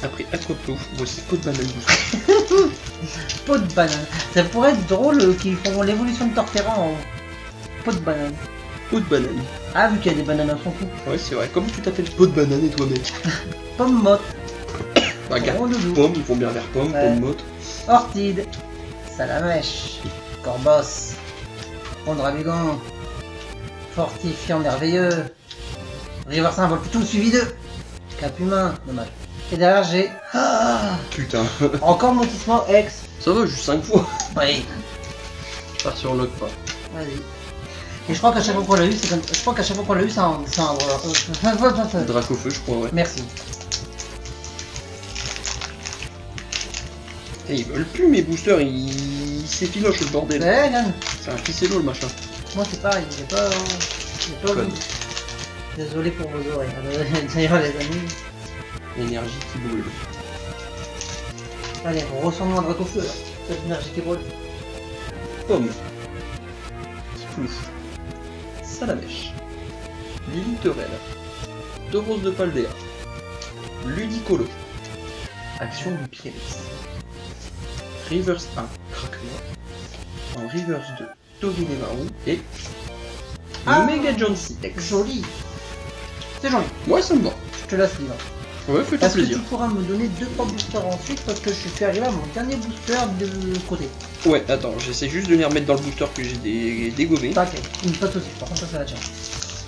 Après Aquaplouf, voici peau de banane booster. Peau de banane. Ça pourrait être drôle qu'ils font l'évolution de Torterra en peau de banane. Peau de banane. Ah, vu qu'il y a des bananes à son cou. Ouais c'est vrai. Comment tu t'appelles peau de banane et toi mec? Pomme motte. Bah regarde, Rondoudou. pomme, ils font bien vers pomme, Ouais. pomme motte. Ortide. Salamèche. Corboss. Ondrabigan. Fortifiant merveilleux. Reverse 1 vol plutôt suivi de Cap humain. Dommage. Et derrière j'ai Putain. encore Motisma X. Ça va, juste 5 fois. Oui. Ça surlock pas. Vas-y. Et je crois qu'à chaque fois qu'on l'a eu, c'est comme. Je crois qu'à chaque fois qu'on l'a eu, c'est un. Dracofeu, je crois, ouais. Merci. Et ils veulent plus mes boosters, ils s'effilochent le bordel. Ouais, Yann. C'est un ficello le machin. Moi c'est pareil, j'ai pas. J'ai pas. Code. Désolé pour vos oreilles. D'ailleurs les amis. L'énergie qui brûle. Allez, on ressent-nous un Dracofeu là. Cette énergie qui brûle. Pomme. Plouf. Salamèche. Liliterelle. Tauros de Paldea. Ludicolo. Action du Pieris. Reverse 1, Craquement. En Reverse 2, Toginevaru. Et Mega John X. Joli. C'est joli. Ouais, ça me va. Je te laisse libre. Ouais, fais-toi Est-ce que plaisir. tu pourras me donner 2-3 boosters ensuite parce que je suis fait arriver à mon dernier booster de côté. Ouais, attends, j'essaie juste de les remettre dans le booster que j'ai dégommé. T'inquiète, une pote aussi, par contre ça c'est la tienne.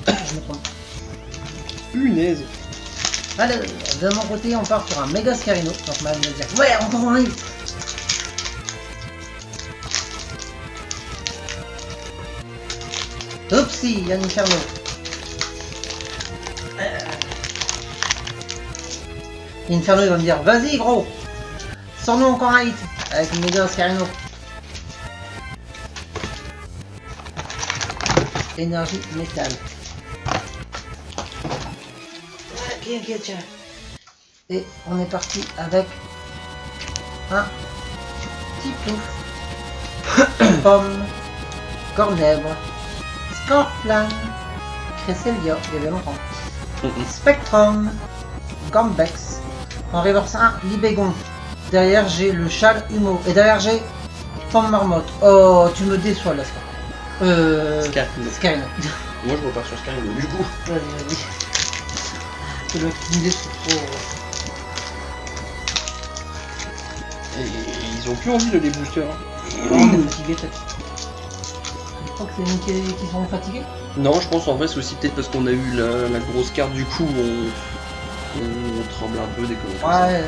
Je me trompe. Punaise. Allez, de mon côté on part sur un méga Scarino. Donc mal me dire, ouais encore on arrive. Oupsie, Yann Inferno. Inferno il va me dire, vas-y gros. Sors-nous encore un hit avec le méga Scarino. Énergie métal. Ok, tiens. Et on est parti avec un petit plouf, pomme, cornèbre, scorpion, cresselia, il y avait longtemps, spectrum, gambex, en reverse 1, libégon. Derrière j'ai le châle humo. Et derrière j'ai pomme marmotte. Oh, tu me déçois là, Scarino. Scarino. Moi je repars sur Scarino du coup. Vas-y. C'est le qui me déçoit trop. Et ils ont plus envie de les boosters. On est fatigué peut-être. Je crois que c'est nous qui sont fatigués. Non, je pense en vrai c'est aussi peut-être parce qu'on a eu la grosse carte du coup, on tremble un peu dès qu'on fait ça. Ouais.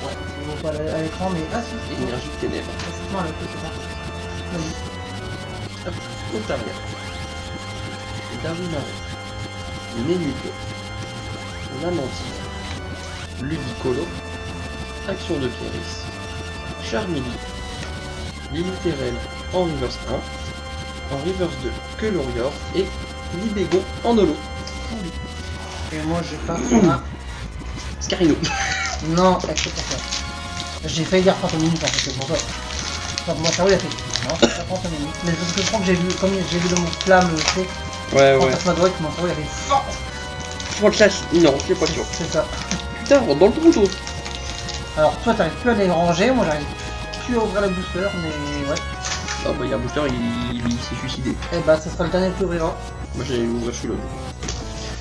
Ouais, je vois pas à l'écran, mais. Ah si, c'est Énergie de ténèbres. non, le truc, c'est ça. Hop, Otaria. Darunaro. Nénuto. Lamantine. Ludicolo. Action de Pieris. Charmilly. Liliterelle en reverse 1. En reverse 2, Quelorior. Et Libégon en holo. Et moi je pars sur un. Scarino. Non, c'est pour ça. J'ai failli dire 30 minutes en fait, c'est pour ça. Donc mon cerveau il a fait. Non, c'est pas 30 minutes. Mais parce que je crois que j'ai vu, comme j'ai vu le mot flamme, le truc. Ouais, Fantasmagorique, mon cerveau il a fait fort. Non, je suis pas sûr. C'est ça. Putain, rentre dans le trou, toi. Alors toi t'arrives plus à les ranger, moi j'arrive plus à ouvrir le booster, mais ouais. Ah bah, il y a un booster, il s'est suicidé. Et bah ça sera le dernier que tu ouvriras. Moi, j'allais ouvrir celui-là.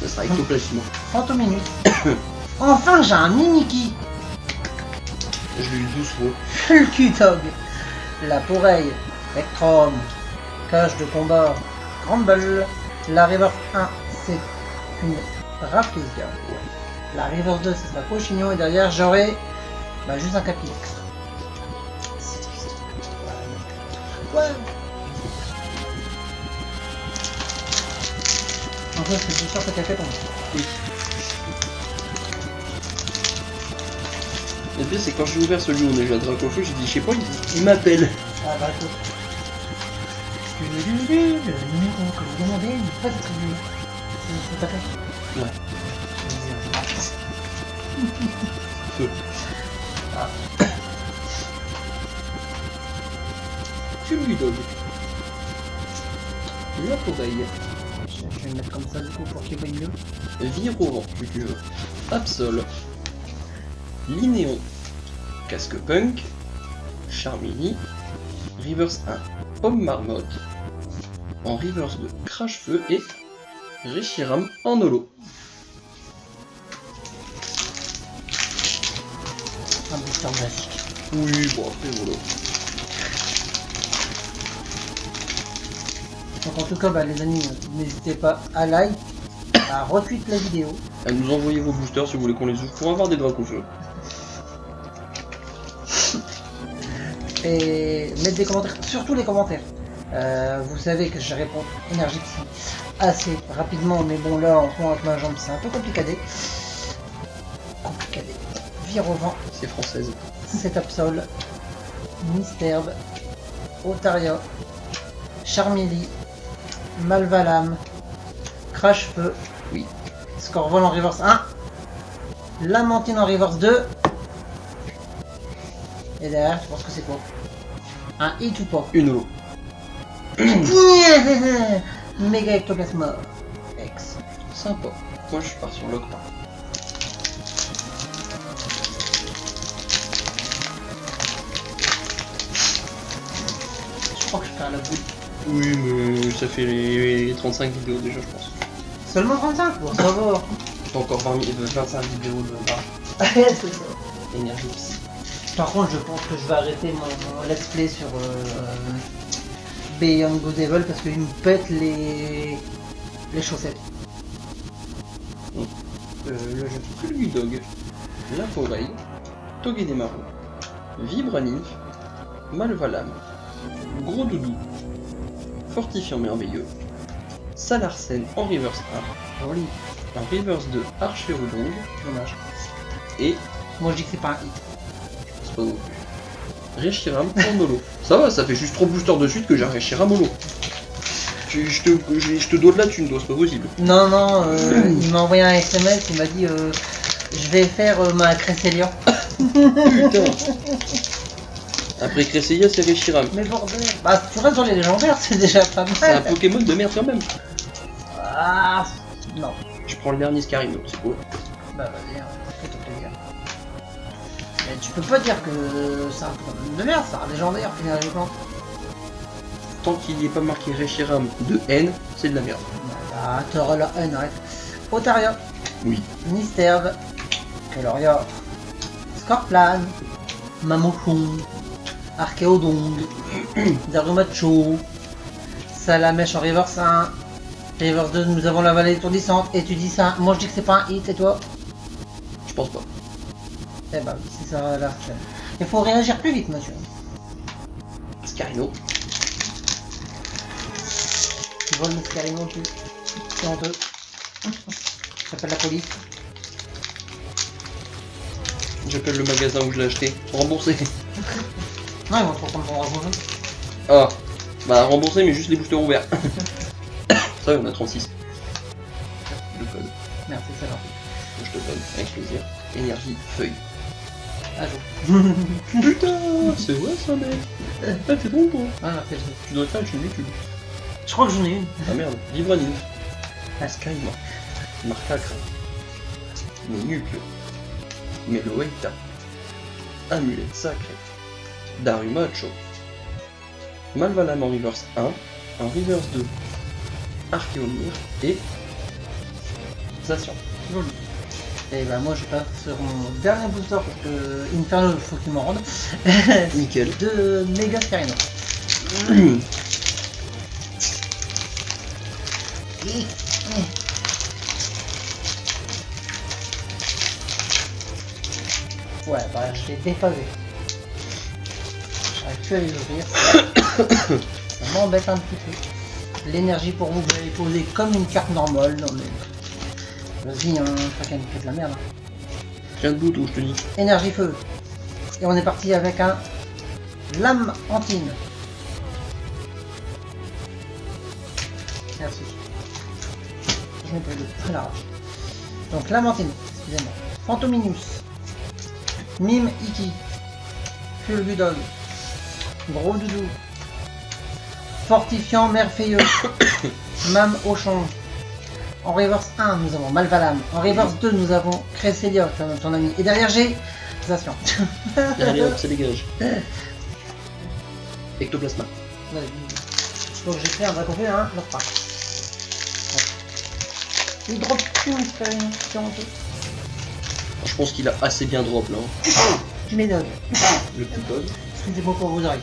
Ça sera ectoplasme. 30 minutes. Enfin j'ai un Mimiki. Je l'ai eu 12 fois. Fulcutog. La Poreille. Spectrum. Cage de combat. Rumble. La Reverse 1 c'est une Rafflesia. La Reverse 2 ce sera Cochignon et derrière j'aurai bah, juste un Capilex. C'est triste. Ouais. En fait c'est sûr que t'as fait tomber. Oui. Le pire, c'est que quand j'ai ouvert celui où on est déjà Dracofeu, j'ai dit, je sais pas, il m'appelle. Ah bah écoute. Le numéro que vous demandez n'est pas attribué. C'est ta fait. Ouais. Feu. Ah. Fulgudog. La Poreille. Je vais le mettre comme ça du coup pour qu'il voie mieux. Virorant, si tu veux. Absol. Linéon. Casque Punk. Charmini. Reverse 1. Pomme Marmotte. En Reverse 2. Crash Feu et Reshiram en holo. Un booster basique. Oui, bon après holo. Donc en tout cas bah, les amis, n'hésitez pas à like, à retweet la vidéo. À nous envoyer vos boosters si vous voulez qu'on les ouvre pour avoir des Dracofeu. Et mettre des commentaires, surtout les commentaires. Vous savez que je réponds énergie psy assez rapidement, mais bon là en ce moment avec ma jambe c'est un peu compliqué. Vire au vent, C'est française. c'est Absol, Misterbe, Otaria, Charmilly, Malvalam, Crash Feu, Oui. Scorvol en reverse 1, Lamentine en reverse 2, et derrière tu penses que c'est quoi? Un hit ou pas? Une holo. Méga Ectoplasma X. Sympa. Moi je pars sur l'ocre. Je crois que je fais à la boule. Oui, mais ça fait les 35 vidéos déjà, je pense. Seulement 35 pour ça va. J'ai encore 25 vidéos de C'est ça. énergie psy. Par contre, je pense que je vais arrêter mon let's play sur Beyond Good Evil parce qu'il me pète les chaussettes. Là, je fais Dog, La Forêt, Togedemaru, Vibra-Nymph, Malvalam, Gros Doudou, Fortifiant Merveilleux, Salarsen en reverse 1, Joli. en reverse 2, Archérodong, Dommage. et Moi je dis que c'est pas un hit. c'est pas non plus. Reshiram en holo. Ça va, ça fait juste 3 boosters de suite que j'ai un Reshiram holo. Je te dois de la thune, toi, c'est pas possible. Non, non, il m'a envoyé un SMS, il m'a dit je vais faire ma Cresselia. Putain. Après Cresselia, c'est Reshiram. Mais bordel. Bah tu restes dans les légendaires, c'est déjà pas C'est un mal. Pokémon de merde quand même. Ah non. Je prends le dernier Scarino, c'est cool. Bah vas-y, hein, fais-toi plaisir. Mais tu peux pas dire que c'est un Pokémon de merde, c'est un légendaire finalement. Tant qu'il n'y ait pas marqué Reshiram de N, c'est de la merde. Bah t'auras la haine, arrête. Otaria, Oui. Misterve, Keloria, Scorplan, Mamochon, Archéodong, Dardomacho, Salamèche en reverse 1, reverse 2, nous avons la vallée étourdissante, et tu dis ça, moi je dis que c'est pas un hit, et toi? Je pense pas. Eh bah oui, c'est ça la chaîne. Il faut réagir plus vite, monsieur. Scarino. Tu voles le Scarino en plus. C'est honteux. J'appelle la police. J'appelle le magasin où je l'ai acheté. Remboursé. Non, ils vont te reprendre ton argent. Ah. Bah remboursé mais juste les boosters ouverts. Ça on a 36. Le code. Merci, c'est gentil. Je te donne avec plaisir. Énergie, feuille. À jour. Putain, c'est vrai ça mec. Ah t'es bon toi. Ah, merci, Tu dois te faire une chaîne YouTube. je crois que j'en ai une. Ah merde. Vibra-Nymph. La Skyma. Marcacre. Ménucle. Meloetta. Amulette sacrée. Darumacho. Malvalam en reverse 1, en reverse 2, Archéomir et Zacian. Joli. Et bah moi je passe sur mon dernier booster parce que Inferno il faut qu'il m'en rende. Nickel. De Mega Scarino. Ouais bah je l'ai dépavé. J'arrive plus à les ouvrir. Ça m'embête un petit peu. L'énergie pour vous est posée comme une carte normale. Non mais. Vas-y, hein, pas qu'elle me fait de la merde. Tiens debout tout, je te dis. Énergie feu. Et on est parti avec un lame hantine. Merci. Je mets pas de très large. Donc lame hantine, excusez-moi. Phantominus. Mime Iki. Fulgudog. Gros Doudou. Fortifiant Merveilleux. Mam Auchan. En reverse 1, nous avons Malvalam. En reverse 2, nous avons Cresselia, ton ami. Et derrière, j'ai Zacian. Allez hop, ça dégage. Ectoplasma. Donc j'ai fait un vrai complet, hein, leur part. Il drop plus, c'est honteux. Je pense qu'il a assez bien drop là. Je m'étonne. Le petit code. Excusez-moi pour vos oreilles.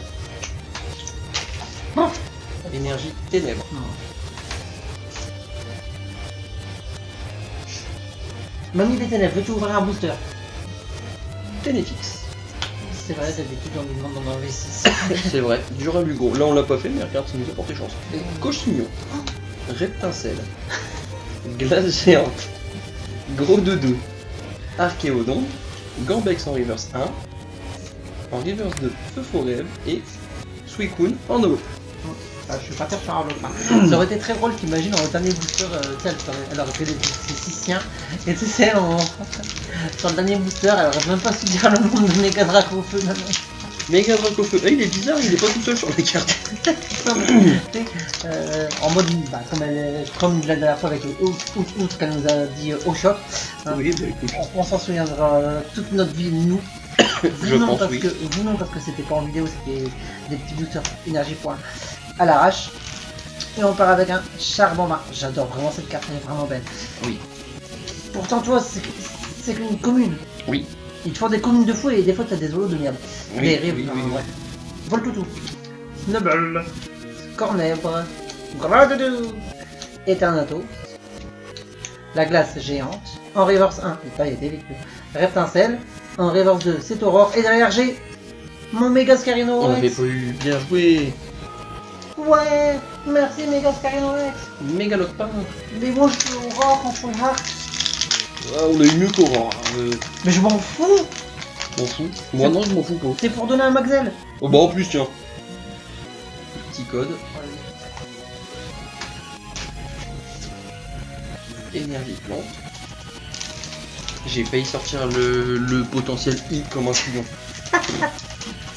Énergie ténèbres. Mamie des ténèbres, veux-tu ouvrir un booster? Ténéfix. C'est vrai, d'habitude on lui demande d'en enlever 6. C'est vrai, dur à Lugo. Là on l'a pas fait, mais regarde, ça nous a porté chance. Cochignon, Reptincelle, Glace géante, Gros Doudou, Archéodon, Gambex en reverse 1, en reverse 2, Feu Forêt et Suicune en holo. Ah, je suis pas sûr sur un bloc. Ça aurait été très drôle, t'imagines, en dernier booster, elle aurait fait ses 6 siens, et tu sais, sur le dernier booster, elle aurait même pas su dire le nom de Méga Draco au feu. Méga Draco Feu, il est bizarre, il est pas tout seul sur la carte. En mode, comme la dernière fois avec le ce qu'elle nous a dit au choc, hein, Oui, bah écoute, on s'en souviendra toute notre vie, nous. je pense oui. Vous non, parce que c'était pas en vidéo, c'était des petits boosters énergie point à l'arrache. Et on part avec un charbon marque. J'adore vraiment cette carte, elle est vraiment belle. Oui. Pourtant, tu vois, c'est qu'une commune. Oui. Ils te font des communes de fou et des fois t'as des holos de merde. Oui, Des rives, oui, non, oui, oui. bref. Voltoutou, Snubble, Cornèbre, Gradoudou, Eternato, la glace géante, en reverse 1, il était vite plus. Reptincelle, en reverse 2, c'est Aurore, et derrière j'ai mon Méga Scarino On avait Rex. pas eu bien joué. Ouais, merci Méga Scarino Rex. Mégalopin. Mais moi je suis Aurore en full heart. Ah, on a eu mieux qu'Aurore. Mais je m'en fous, M'en fous. Moi non, je m'en fous pas. c'est pour donner un Maxel. Oh bah en plus, tiens. Petit code. Énergie plante. J'ai failli sortir le potentiel I comme un couillon.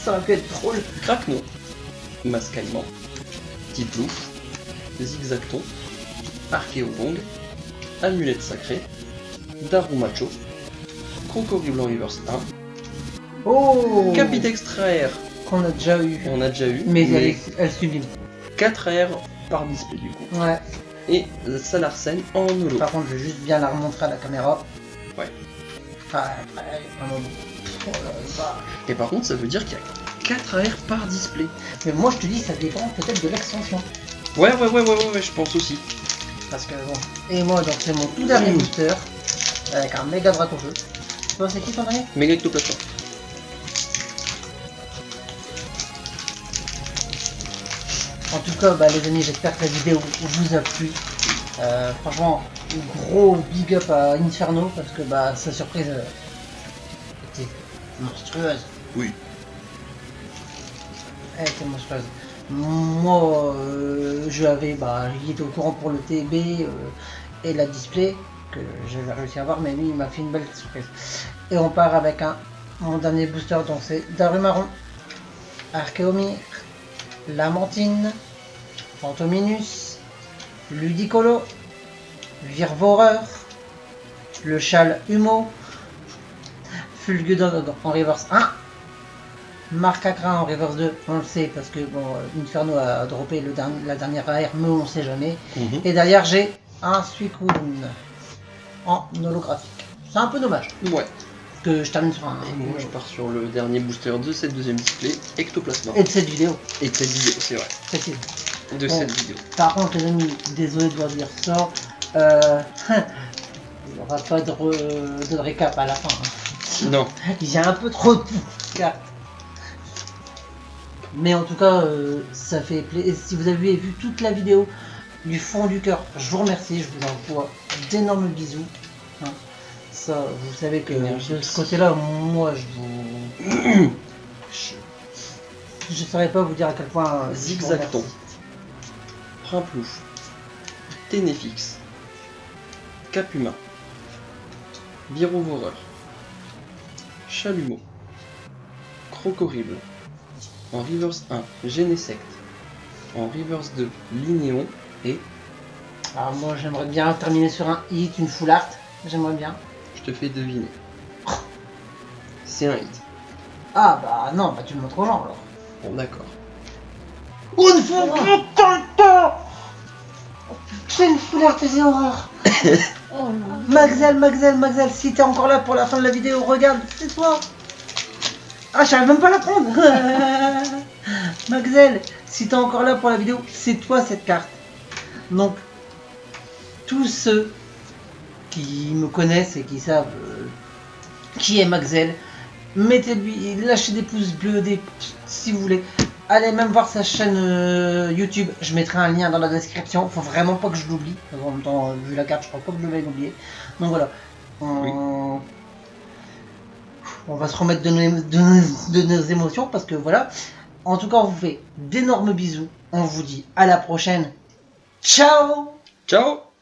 Ça aurait pu être drôle. Craquenon. Mascaillement. Petit plouf. Zigzacton. Archéobong. Amulette sacrée. Darumacho. Crocodile en reverse 1. Oh, Capitextraire. qu'on a déjà eu. On a déjà eu. Mais elle sublime. 4 R par display du coup. Ouais. Et Salarsen en holo. Par contre, je vais juste bien la remontrer à la caméra. Ouais. Vraiment. Oh la vache. Et par contre, ça veut dire qu'il y a 4 AR par display. Mais moi, je te dis, ça dépend peut-être de l'extension. Ouais, je pense aussi. Parce que bon. Et moi, donc, c'est mon tout dernier booster. Avec un méga drac au feu. Tu vois, c'est qui ton dernier? Méga ectoplasma. En tout cas, bah, les amis, j'espère que la vidéo vous a plu. Franchement, gros big up à Inferno parce que bah, sa surprise était monstrueuse. Oui. Elle était monstrueuse. Moi, il était au courant pour le TB et la display que j'avais réussi à avoir, mais lui, il m'a fait une belle surprise. Et on part avec mon dernier booster, donc c'est Darumaron, Archéomir, Lamantine, Fantominus, Ludicolo, Virvoreur, le Châle Humo, Fulgudog en reverse 1, Marcacra en reverse 2, on le sait parce que bon, Inferno a droppé la dernière AR, mais on sait jamais. Et derrière j'ai un Suicune en holographique. C'est un peu dommage Ouais. que je termine sur un. Et moi, je pars sur le dernier booster de cette deuxième display, Ectoplasma. Et de cette vidéo, Et de cette vidéo, c'est vrai. précise. De Bon. cette vidéo. Par contre, les amis, désolé de vous dire ça. Il n'y aura pas de récap à la fin. Hein. Non. J'ai un peu trop de cartes. Mais en tout cas, ça fait plaisir. Si vous avez vu toute la vidéo du fond du cœur, je vous remercie. Je vous envoie d'énormes bisous. Hein. Ça, vous savez que de ce côté-là, moi, je vous. Je ne saurais pas vous dire à quel point. Zigzacton. Primplouf. Ténéfix. Capuma. Virovoreur. Chalumeau. Crocorible. En reverse 1, Genesect. En reverse 2, Linéon. Et Alors moi, j'aimerais bien terminer sur un hit, une full art. J'aimerais bien. je te fais deviner. C'est un hit. Ah bah non, bah tu me montres aux gens alors. Bon, d'accord. Une full art. C'est une full art, c'est horreur. Maxel, si t'es encore là pour la fin de la vidéo, regarde, c'est toi. Ah, j'arrive même pas à la prendre. Maxel, si t'es encore là pour la vidéo, c'est toi cette carte. Donc, tous ceux qui me connaissent et qui savent qui est Maxel, Mettez-lui, lâchez des pouces bleus, si vous voulez. Allez même voir sa chaîne YouTube, je mettrai un lien dans la description. Faut vraiment pas que je l'oublie. En même temps, vu la carte, je crois pas que je vais l'oublier. Donc voilà. On va se remettre de nos émotions parce que voilà. En tout cas, on vous fait d'énormes bisous. On vous dit à la prochaine. Ciao! Ciao!